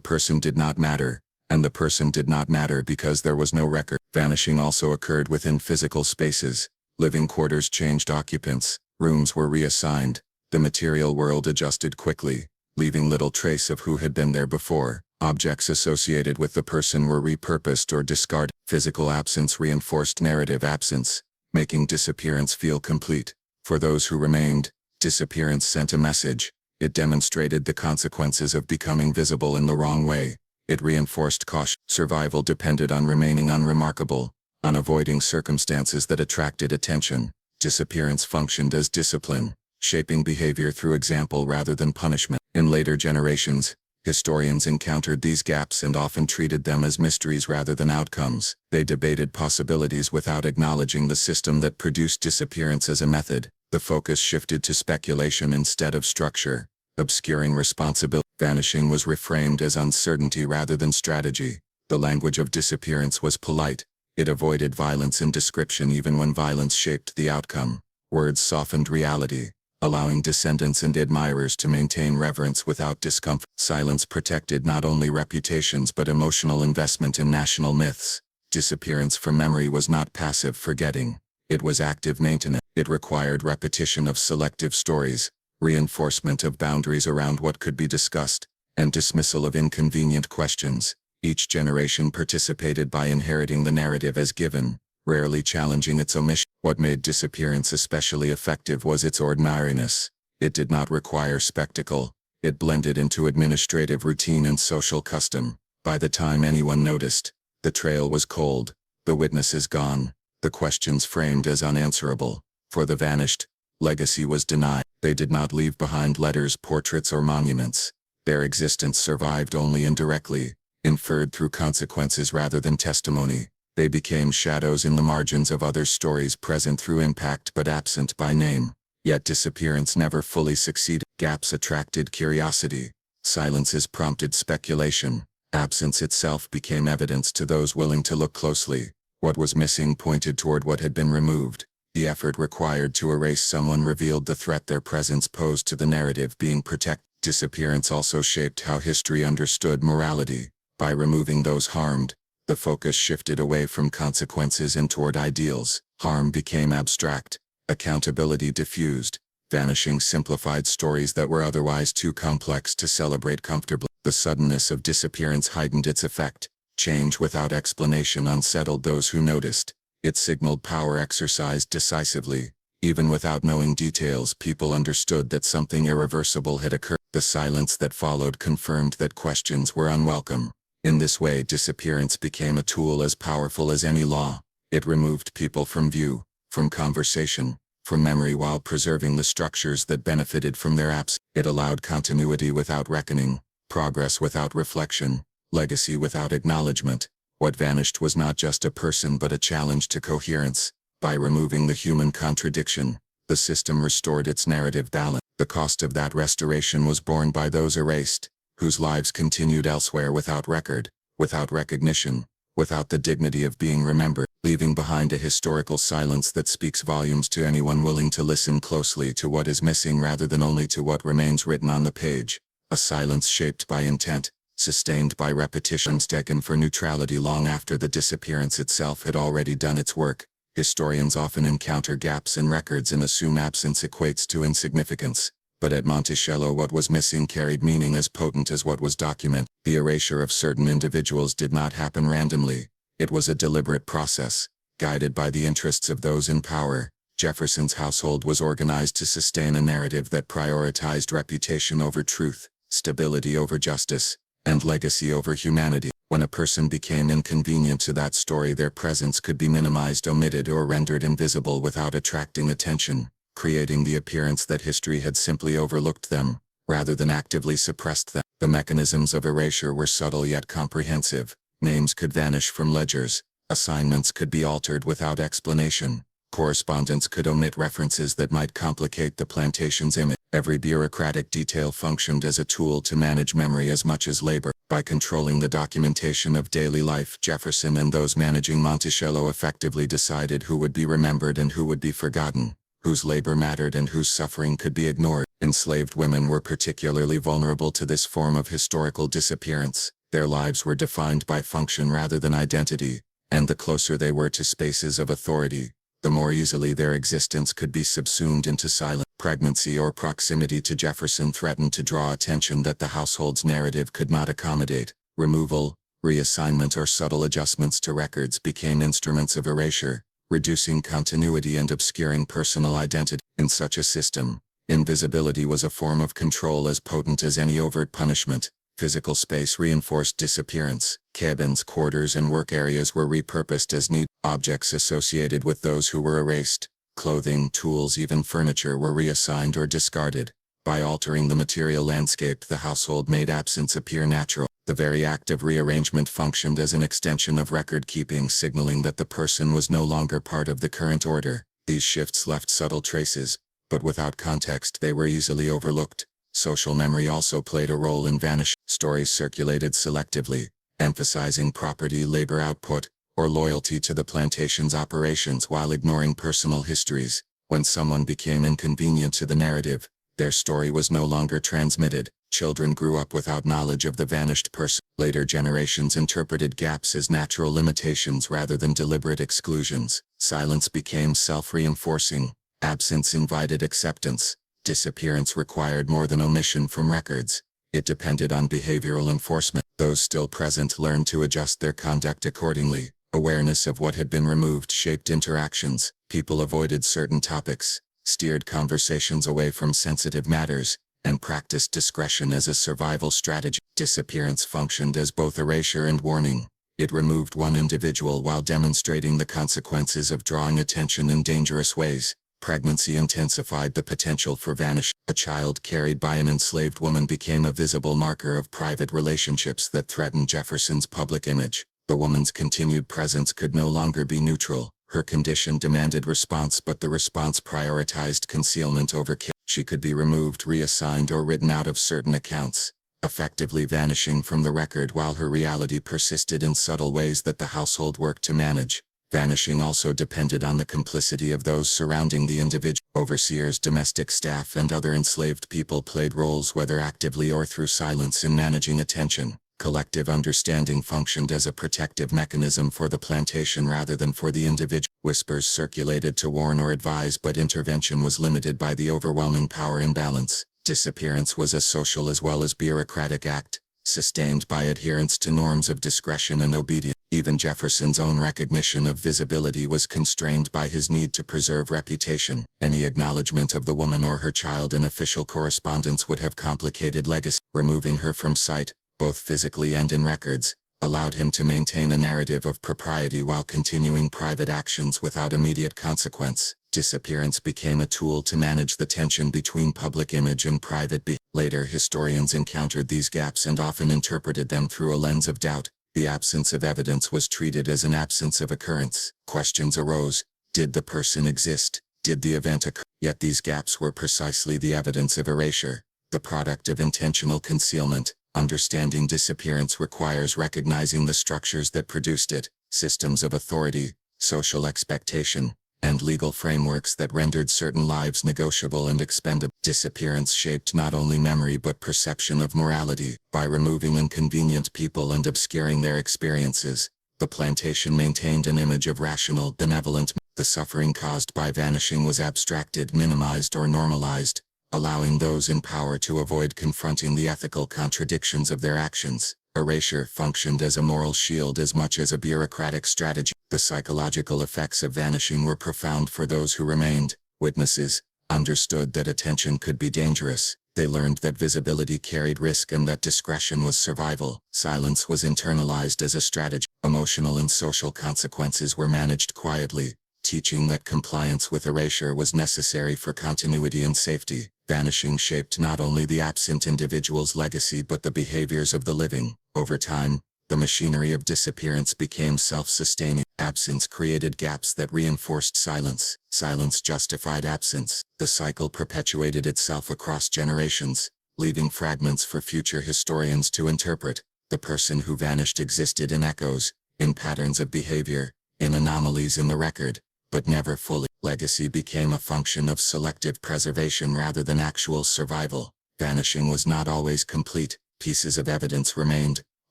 person did not matter, and the person did not matter because there was no record. Vanishing also occurred within physical spaces. Living quarters changed occupants, rooms were reassigned. The material world adjusted quickly, leaving little trace of who had been there before. Objects associated with the person were repurposed or discarded. Physical absence reinforced narrative absence, making disappearance feel complete. For those who remained, disappearance sent a message. It demonstrated the consequences of becoming visible in the wrong way. It reinforced caution. Survival depended on remaining unremarkable, on avoiding circumstances that attracted attention. Disappearance functioned as discipline, shaping behavior through example rather than punishment. In later generations, historians encountered these gaps and often treated them as mysteries rather than outcomes. They debated possibilities without acknowledging the system that produced disappearance as a method. The focus shifted to speculation instead of structure, obscuring responsibility. Vanishing was reframed as uncertainty rather than strategy. The language of disappearance was polite. It avoided violence in description even when violence shaped the outcome. Words softened reality, allowing descendants and admirers to maintain reverence without discomfort. Silence protected not only reputations but emotional investment in national myths. Disappearance from memory was not passive forgetting. It was active maintenance. It required repetition of selective stories, reinforcement of boundaries around what could be discussed, and dismissal of inconvenient questions. Each generation participated by inheriting the narrative as given, rarely challenging its omission. What made disappearance especially effective was its ordinariness. It did not require spectacle. It blended into administrative routine and social custom. By the time anyone noticed, the trail was cold, the witnesses gone, the questions framed as unanswerable. For the vanished, legacy was denied. They did not leave behind letters, portraits, or monuments. Their existence survived only indirectly, inferred through consequences rather than testimony. They became shadows in the margins of others' stories, present through impact but absent by name. Yet disappearance never fully succeeded. Gaps attracted curiosity. Silences prompted speculation. Absence itself became evidence to those willing to look closely. What was missing pointed toward what had been removed. The effort required to erase someone revealed the threat their presence posed to the narrative being protected. Disappearance also shaped how history understood morality. By removing those harmed, the focus shifted away from consequences and toward ideals. Harm became abstract, accountability diffused, vanishing simplified stories that were otherwise too complex to celebrate comfortably. The suddenness of disappearance heightened its effect. Change without explanation unsettled those who noticed. It signaled power exercised decisively. Even without knowing details, people understood that something irreversible had occurred. The silence that followed confirmed that questions were unwelcome. In this way, disappearance became a tool as powerful as any law. It removed people from view, from conversation, from memory while preserving the structures that benefited from their absence. It allowed continuity without reckoning, progress without reflection, legacy without acknowledgement. What vanished was not just a person but a challenge to coherence. By removing the human contradiction, the system restored its narrative balance. The cost of that restoration was borne by those erased, whose lives continued elsewhere without record, without recognition, without the dignity of being remembered, leaving behind a historical silence that speaks volumes to anyone willing to listen closely to what is missing rather than only to what remains written on the page. A silence shaped by intent, sustained by repetition, taken for neutrality long after the disappearance itself had already done its work. Historians often encounter gaps in records and assume absence equates to insignificance. But at Monticello, what was missing carried meaning as potent as what was documented. The erasure of certain individuals did not happen randomly. It was a deliberate process, guided by the interests of those in power. Jefferson's household was organized to sustain a narrative that prioritized reputation over truth, stability over justice, and legacy over humanity. When a person became inconvenient to that story, their presence could be minimized, omitted, or rendered invisible without attracting attention, creating the appearance that history had simply overlooked them, rather than actively suppressed them. The mechanisms of erasure were subtle yet comprehensive. Names could vanish from ledgers, assignments could be altered without explanation, correspondence could omit references that might complicate the plantation's image. Every bureaucratic detail functioned as a tool to manage memory as much as labor. By controlling the documentation of daily life, Jefferson and those managing Monticello effectively decided who would be remembered and who would be forgotten, whose labor mattered and whose suffering could be ignored. Enslaved women were particularly vulnerable to this form of historical disappearance. Their lives were defined by function rather than identity, and the closer they were to spaces of authority, the more easily their existence could be subsumed into silence. Pregnancy or proximity to Jefferson threatened to draw attention that the household's narrative could not accommodate. Removal, reassignment, or subtle adjustments to records became instruments of erasure, reducing continuity and obscuring personal identity. In such a system, invisibility was a form of control as potent as any overt punishment. Physical space reinforced disappearance. Cabins, quarters, and work areas were repurposed as needed. Objects associated with those who were erased, clothing, tools, even furniture, were reassigned or discarded. By altering the material landscape, the household made absence appear natural. The very act of rearrangement functioned as an extension of record-keeping, signaling that the person was no longer part of the current order. These shifts left subtle traces, but without context they were easily overlooked. Social memory also played a role in vanishing. Stories circulated selectively, emphasizing property, labor output, or loyalty to the plantation's operations while ignoring personal histories. When someone became inconvenient to the narrative, their story was no longer transmitted. Children grew up without knowledge of the vanished person. Later generations interpreted gaps as natural limitations rather than deliberate exclusions. Silence became self-reinforcing. Absence invited acceptance. Disappearance required more than omission from records. It depended on behavioral enforcement. Those still present learned to adjust their conduct accordingly. Awareness of what had been removed shaped interactions. People avoided certain topics, steered conversations away from sensitive matters, and practiced discretion as a survival strategy. Disappearance functioned as both erasure and warning. It removed one individual while demonstrating the consequences of drawing attention in dangerous ways. Pregnancy intensified the potential for vanishing. A child carried by an enslaved woman became a visible marker of private relationships that threatened Jefferson's public image. The woman's continued presence could no longer be neutral. Her condition demanded response, but the response prioritized concealment over kill. She could be removed, reassigned, or written out of certain accounts, effectively vanishing from the record while her reality persisted in subtle ways that the household worked to manage. Vanishing also depended on the complicity of those surrounding the individual. Overseers, domestic staff, and other enslaved people played roles, whether actively or through silence, in managing attention. Collective understanding functioned as a protective mechanism for the plantation rather than for the individual. Whispers circulated to warn or advise, but intervention was limited by the overwhelming power imbalance. Disappearance was a social as well as bureaucratic act, sustained by adherence to norms of discretion and obedience. Even Jefferson's own recognition of visibility was constrained by his need to preserve reputation. Any acknowledgement of the woman or her child in official correspondence would have complicated legacy. Removing her from sight, both physically and in records, allowed him to maintain a narrative of propriety while continuing private actions without immediate consequence. Disappearance became a tool to manage the tension between public image and private behavior. Later historians encountered these gaps and often interpreted them through a lens of doubt. The absence of evidence was treated as an absence of occurrence. Questions arose: did the person exist? Did the event occur? Yet these gaps were precisely the evidence of erasure, the product of intentional concealment. Understanding disappearance requires recognizing the structures that produced it, systems of authority, social expectation, and legal frameworks that rendered certain lives negotiable and expendable. Disappearance shaped not only memory but perception of morality. By removing inconvenient people and obscuring their experiences, the plantation maintained an image of rational, benevolent. The suffering caused by vanishing was abstracted, minimized, or normalized, allowing those in power to avoid confronting the ethical contradictions of their actions. Erasure functioned as a moral shield as much as a bureaucratic strategy. The psychological effects of vanishing were profound for those who remained. Witnesses understood that attention could be dangerous. They learned that visibility carried risk and that discretion was survival. Silence was internalized as a strategy. Emotional and social consequences were managed quietly, teaching that compliance with erasure was necessary for continuity and safety. Vanishing shaped not only the absent individual's legacy but the behaviors of the living. Over time, the machinery of disappearance became self-sustaining. Absence created gaps that reinforced silence. Silence justified absence. The cycle perpetuated itself across generations, leaving fragments for future historians to interpret. The person who vanished existed in echoes, in patterns of behavior, in anomalies in the record, but never fully. Legacy became a function of selective preservation rather than actual survival. Vanishing was not always complete. Pieces of evidence remained,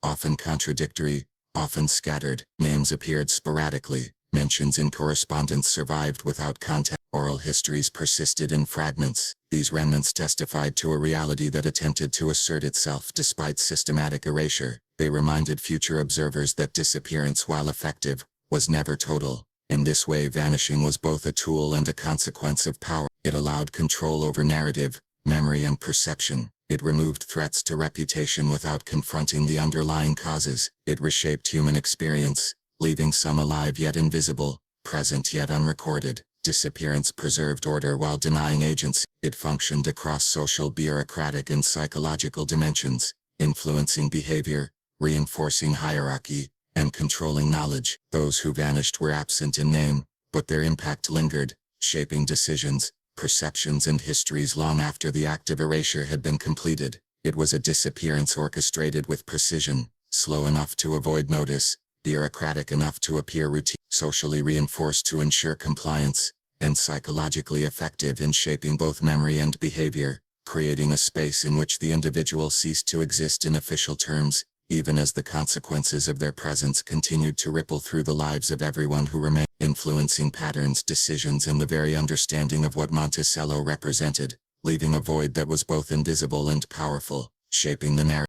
often contradictory, often scattered. Names appeared sporadically. Mentions in correspondence survived without context. Oral histories persisted in fragments. These remnants testified to a reality that attempted to assert itself despite systematic erasure. They reminded future observers that disappearance, while effective, was never total. In this way, vanishing was both a tool and a consequence of power. It allowed control over narrative, memory, and perception. It removed threats to reputation without confronting the underlying causes. It reshaped human experience, leaving some alive yet invisible, present yet unrecorded. Disappearance preserved order while denying agency. It functioned across social, bureaucratic, and psychological dimensions, influencing behavior, reinforcing hierarchy, and controlling knowledge. Those who vanished were absent in name, but their impact lingered, shaping decisions, perceptions, and histories long after the act of erasure had been completed. It was a disappearance orchestrated with precision, slow enough to avoid notice, bureaucratic enough to appear routine, socially reinforced to ensure compliance, and psychologically effective in shaping both memory and behavior, creating a space in which the individual ceased to exist in official terms, even as the consequences of their presence continued to ripple through the lives of everyone who remained, influencing patterns, decisions, and the very understanding of what Monticello represented, leaving a void that was both invisible and powerful, shaping the narrative.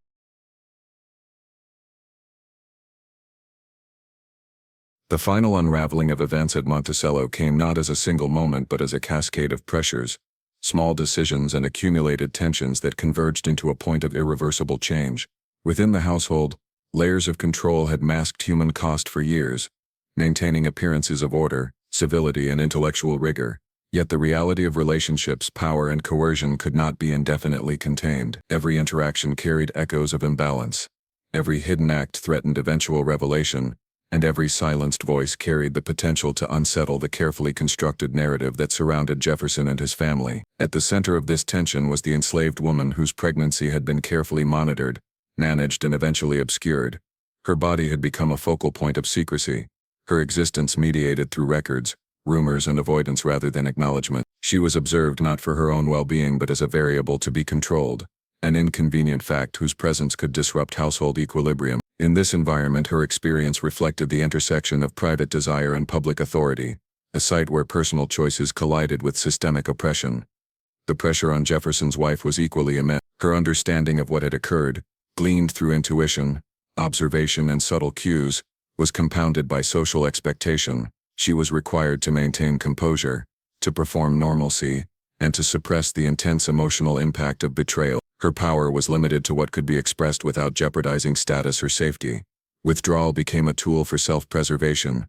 The final unraveling of events at Monticello came not as a single moment but as a cascade of pressures, small decisions and accumulated tensions that converged into a point of irreversible change. Within the household, layers of control had masked human cost for years, maintaining appearances of order, civility, and intellectual rigor. Yet the reality of relationships, power, and coercion could not be indefinitely contained. Every interaction carried echoes of imbalance. Every hidden act threatened eventual revelation, and every silenced voice carried the potential to unsettle the carefully constructed narrative that surrounded Jefferson and his family. At the center of this tension was the enslaved woman whose pregnancy had been carefully monitored, managed, and eventually obscured. Her body had become a focal point of secrecy, her existence mediated through records, rumors, and avoidance rather than acknowledgement. She was observed not for her own well-being but as a variable to be controlled, an inconvenient fact whose presence could disrupt household equilibrium. In this environment, her experience reflected the intersection of private desire and public authority, a site where personal choices collided with systemic oppression. The pressure on Jefferson's wife was equally immense. Her understanding of what had occurred, gleaned through intuition, observation, and subtle cues, was compounded by social expectation. She was required to maintain composure, to perform normalcy, and to suppress the intense emotional impact of betrayal. Her power was limited to what could be expressed without jeopardizing status or safety. Withdrawal became a tool for self-preservation.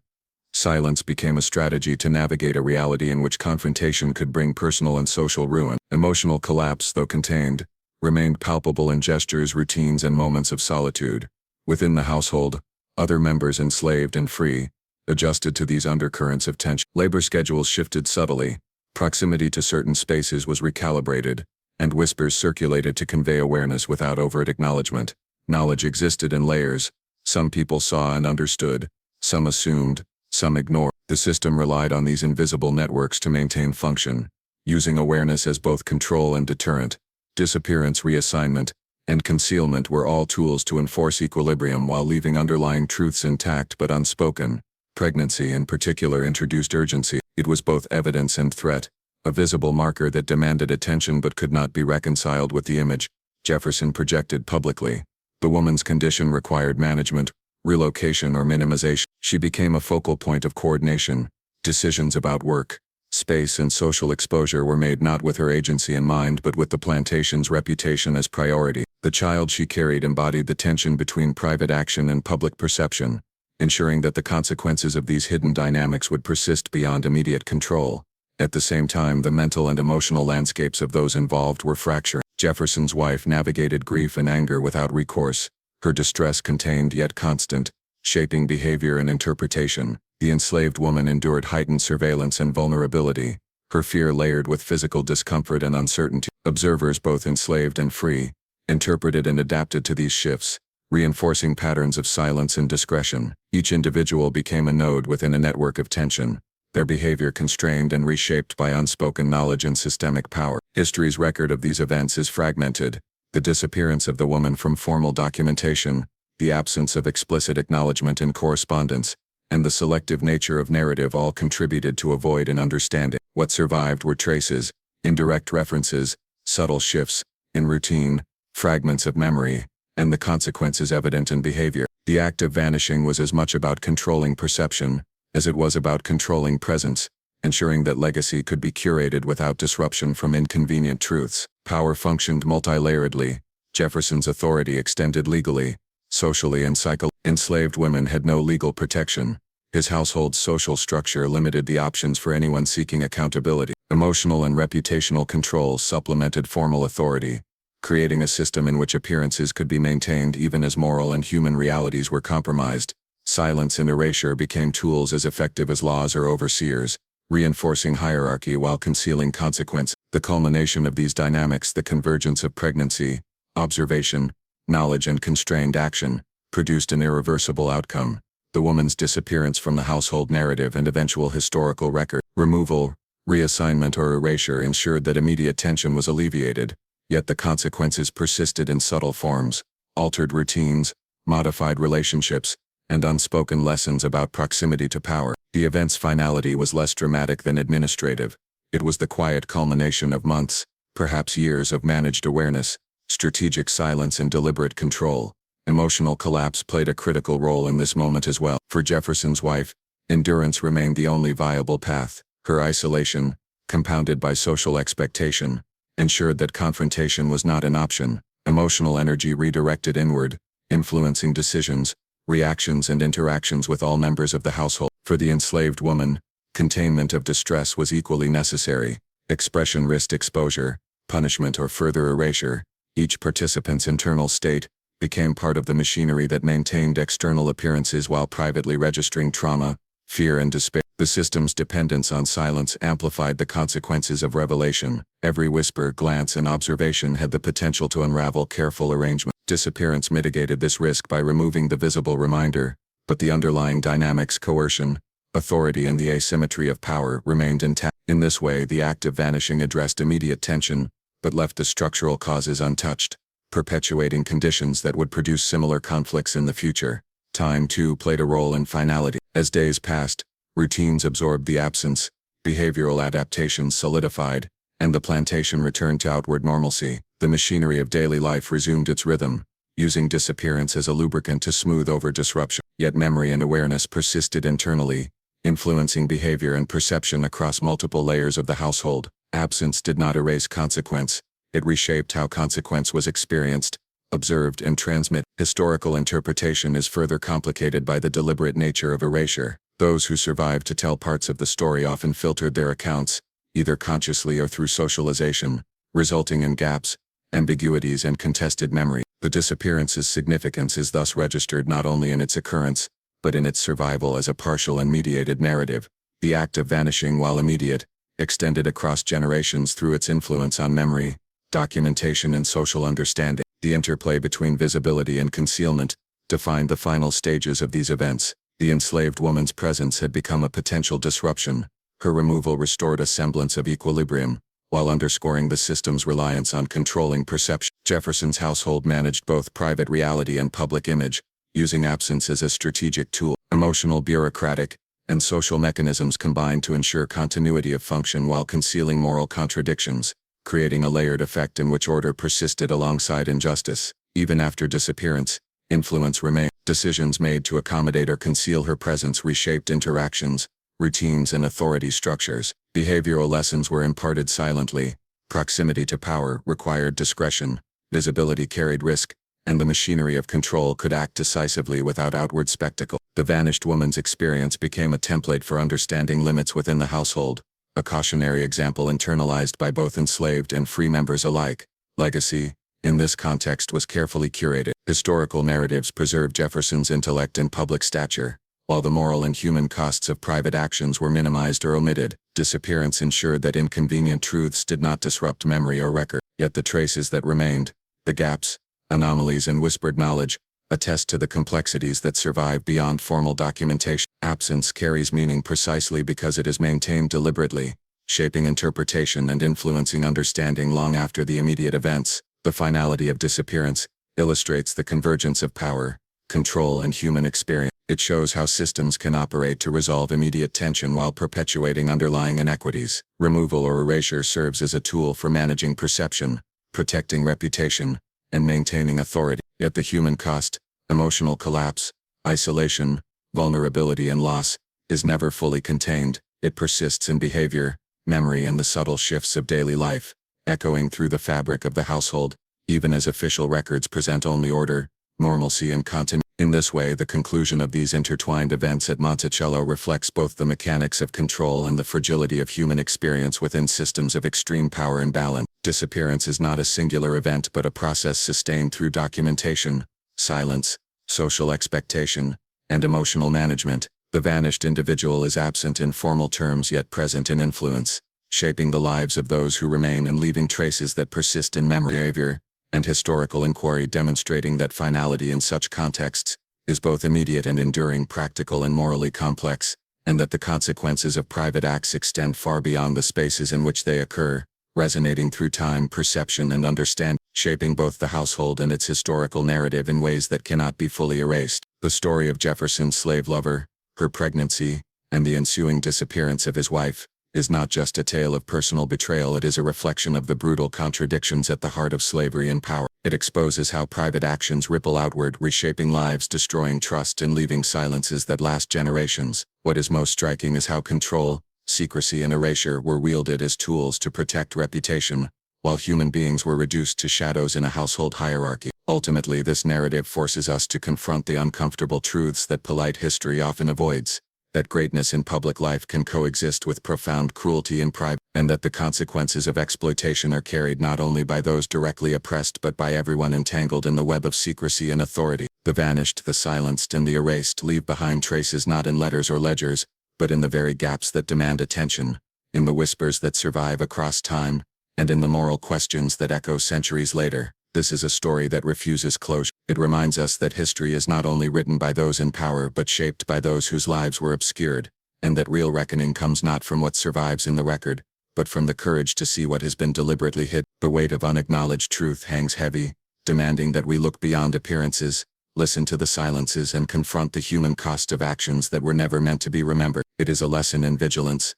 Silence became a strategy to navigate a reality in which confrontation could bring personal and social ruin. Emotional collapse, though contained, remained palpable in gestures, routines, and moments of solitude. Within the household, other members, enslaved and free, adjusted to these undercurrents of tension. Labor schedules shifted subtly, proximity to certain spaces was recalibrated, and whispers circulated to convey awareness without overt acknowledgement. Knowledge existed in layers. Some people saw and understood, some assumed, some ignored. The system relied on these invisible networks to maintain function, using awareness as both control and deterrent. Disappearance, reassignment, and concealment were all tools to enforce equilibrium while leaving underlying truths intact but unspoken. Pregnancy, in particular, introduced urgency. It was both evidence and threat, a visible marker that demanded attention but could not be reconciled with the image Jefferson projected publicly. The woman's condition required management, relocation, or minimization. She became a focal point of coordination. Decisions about work, space, and social exposure were made not with her agency in mind but with the plantation's reputation as priority. The child she carried embodied the tension between private action and public perception, ensuring that the consequences of these hidden dynamics would persist beyond immediate control. At the same time, the mental and emotional landscapes of those involved were fractured. Jefferson's wife navigated grief and anger without recourse, her distress contained yet constant, shaping behavior and interpretation. The enslaved woman endured heightened surveillance and vulnerability, her fear layered with physical discomfort and uncertainty. Observers, both enslaved and free, interpreted and adapted to these shifts, reinforcing patterns of silence and discretion. Each individual became a node within a network of tension, their behavior constrained and reshaped by unspoken knowledge and systemic power. History's record of these events is fragmented. The disappearance of the woman from formal documentation, the absence of explicit acknowledgement in correspondence, and the selective nature of narrative all contributed to a void in understanding. What survived were traces, indirect references, subtle shifts in routine, fragments of memory, and the consequences evident in behavior. The act of vanishing was as much about controlling perception as it was about controlling presence, ensuring that legacy could be curated without disruption from inconvenient truths. Power functioned multilayeredly. Jefferson's authority extended legally, socially, and psychologically. Enslaved women had no legal protection. His household's social structure limited the options for anyone seeking accountability. Emotional and reputational control supplemented formal authority, creating a system in which appearances could be maintained even as moral and human realities were compromised. Silence and erasure became tools as effective as laws or overseers, reinforcing hierarchy while concealing consequence. The culmination of these dynamics, the convergence of pregnancy, observation, knowledge, and constrained action, produced an irreversible outcome: the woman's disappearance from the household narrative and eventual historical record. Removal, reassignment, or erasure ensured that immediate tension was alleviated, yet the consequences persisted in subtle forms: altered routines, modified relationships, and unspoken lessons about proximity to power. The event's finality was less dramatic than administrative. It was the quiet culmination of months, perhaps years, of managed awareness, strategic silence, and deliberate control. Emotional collapse played a critical role in this moment as well. For Jefferson's wife, endurance remained the only viable path. Her isolation, compounded by social expectation, ensured that confrontation was not an option. Emotional energy redirected inward, influencing decisions, reactions, and interactions with all members of the household. For the enslaved woman, containment of distress was equally necessary. Expression risked exposure, punishment, or further erasure. Each participant's internal state, became part of the machinery that maintained external appearances while privately registering trauma, fear and despair. The system's dependence on silence amplified the consequences of revelation. Every whisper, glance and observation had the potential to unravel careful arrangement. Disappearance mitigated this risk by removing the visible reminder, but the underlying dynamics, coercion, authority and the asymmetry of power remained intact. In this way, the act of vanishing addressed immediate tension, but left the structural causes untouched, perpetuating conditions that would produce similar conflicts in the future. Time, too, played a role in finality. As days passed, routines absorbed the absence, behavioral adaptations solidified, and the plantation returned to outward normalcy. The machinery of daily life resumed its rhythm, using disappearance as a lubricant to smooth over disruption. Yet memory and awareness persisted internally, influencing behavior and perception across multiple layers of the household. Absence did not erase consequence, it reshaped how consequence was experienced, observed and transmitted. Historical interpretation is further complicated by the deliberate nature of erasure. Those who survived to tell parts of the story often filtered their accounts, either consciously or through socialization, resulting in gaps, ambiguities and contested memory. The disappearance's significance is thus registered not only in its occurrence, but in its survival as a partial and mediated narrative. The act of vanishing, while immediate, extended across generations through its influence on memory, documentation and social understanding. The interplay between visibility and concealment defined the final stages of these events. The enslaved woman's presence had become a potential disruption. Her removal restored a semblance of equilibrium, while underscoring the system's reliance on controlling perception. Jefferson's household managed both private reality and public image, using absence as a strategic tool. Emotional, bureaucratic, and social mechanisms combined to ensure continuity of function while concealing moral contradictions, creating a layered effect in which order persisted alongside injustice. Even after disappearance, influence remained. Decisions made to accommodate or conceal her presence reshaped interactions, routines and authority structures. Behavioral lessons were imparted silently. Proximity to power required discretion, visibility carried risk, and the machinery of control could act decisively without outward spectacle. The vanished woman's experience became a template for understanding limits within the household, a cautionary example internalized by both enslaved and free members alike. Legacy, in this context, was carefully curated. Historical narratives preserved Jefferson's intellect and public stature, while the moral and human costs of private actions were minimized or omitted. Disappearance ensured that inconvenient truths did not disrupt memory or record. Yet the traces that remained, the gaps, anomalies and whispered knowledge, attest to the complexities that survive beyond formal documentation. Absence carries meaning precisely because it is maintained deliberately, shaping interpretation and influencing understanding long after the immediate events. The finality of disappearance illustrates the convergence of power, control and human experience. It shows how systems can operate to resolve immediate tension while perpetuating underlying inequities. Removal or erasure serves as a tool for managing perception, protecting reputation, and maintaining authority. Yet the human cost, emotional collapse, isolation, vulnerability and loss, is never fully contained. It persists in behavior, memory and the subtle shifts of daily life, echoing through the fabric of the household, even as official records present only order, normalcy and continuity. In this way, the conclusion of these intertwined events at Monticello reflects both the mechanics of control and the fragility of human experience within systems of extreme power and balance. Disappearance is not a singular event but a process sustained through documentation, silence, social expectation, and emotional management. The vanished individual is absent in formal terms yet present in influence, shaping the lives of those who remain and leaving traces that persist in memory, behavior, and historical inquiry, demonstrating that finality in such contexts is both immediate and enduring, practical and morally complex, and that the consequences of private acts extend far beyond the spaces in which they occur, resonating through time, perception and understanding, shaping both the household and its historical narrative in ways that cannot be fully erased. The story of Jefferson's slave lover, her pregnancy, and the ensuing disappearance of his wife, is not just a tale of personal betrayal. It is a reflection of the brutal contradictions at the heart of slavery and power. It exposes how private actions ripple outward, reshaping lives, destroying trust and leaving silences that last generations. What is most striking is how control, secrecy and erasure were wielded as tools to protect reputation, while human beings were reduced to shadows in a household hierarchy. Ultimately, this narrative forces us to confront the uncomfortable truths that polite history often avoids. that greatness in public life can coexist with profound cruelty in private, and that the consequences of exploitation are carried not only by those directly oppressed but by everyone entangled in the web of secrecy and authority. The vanished, the silenced, and the erased leave behind traces not in letters or ledgers, but in the very gaps that demand attention, in the whispers that survive across time, and in the moral questions that echo centuries later. This is a story that refuses closure. It reminds us that history is not only written by those in power but shaped by those whose lives were obscured, and that real reckoning comes not from what survives in the record, but from the courage to see what has been deliberately hid. The weight of unacknowledged truth hangs heavy, demanding that we look beyond appearances, listen to the silences, and confront the human cost of actions that were never meant to be remembered. It is a lesson in vigilance,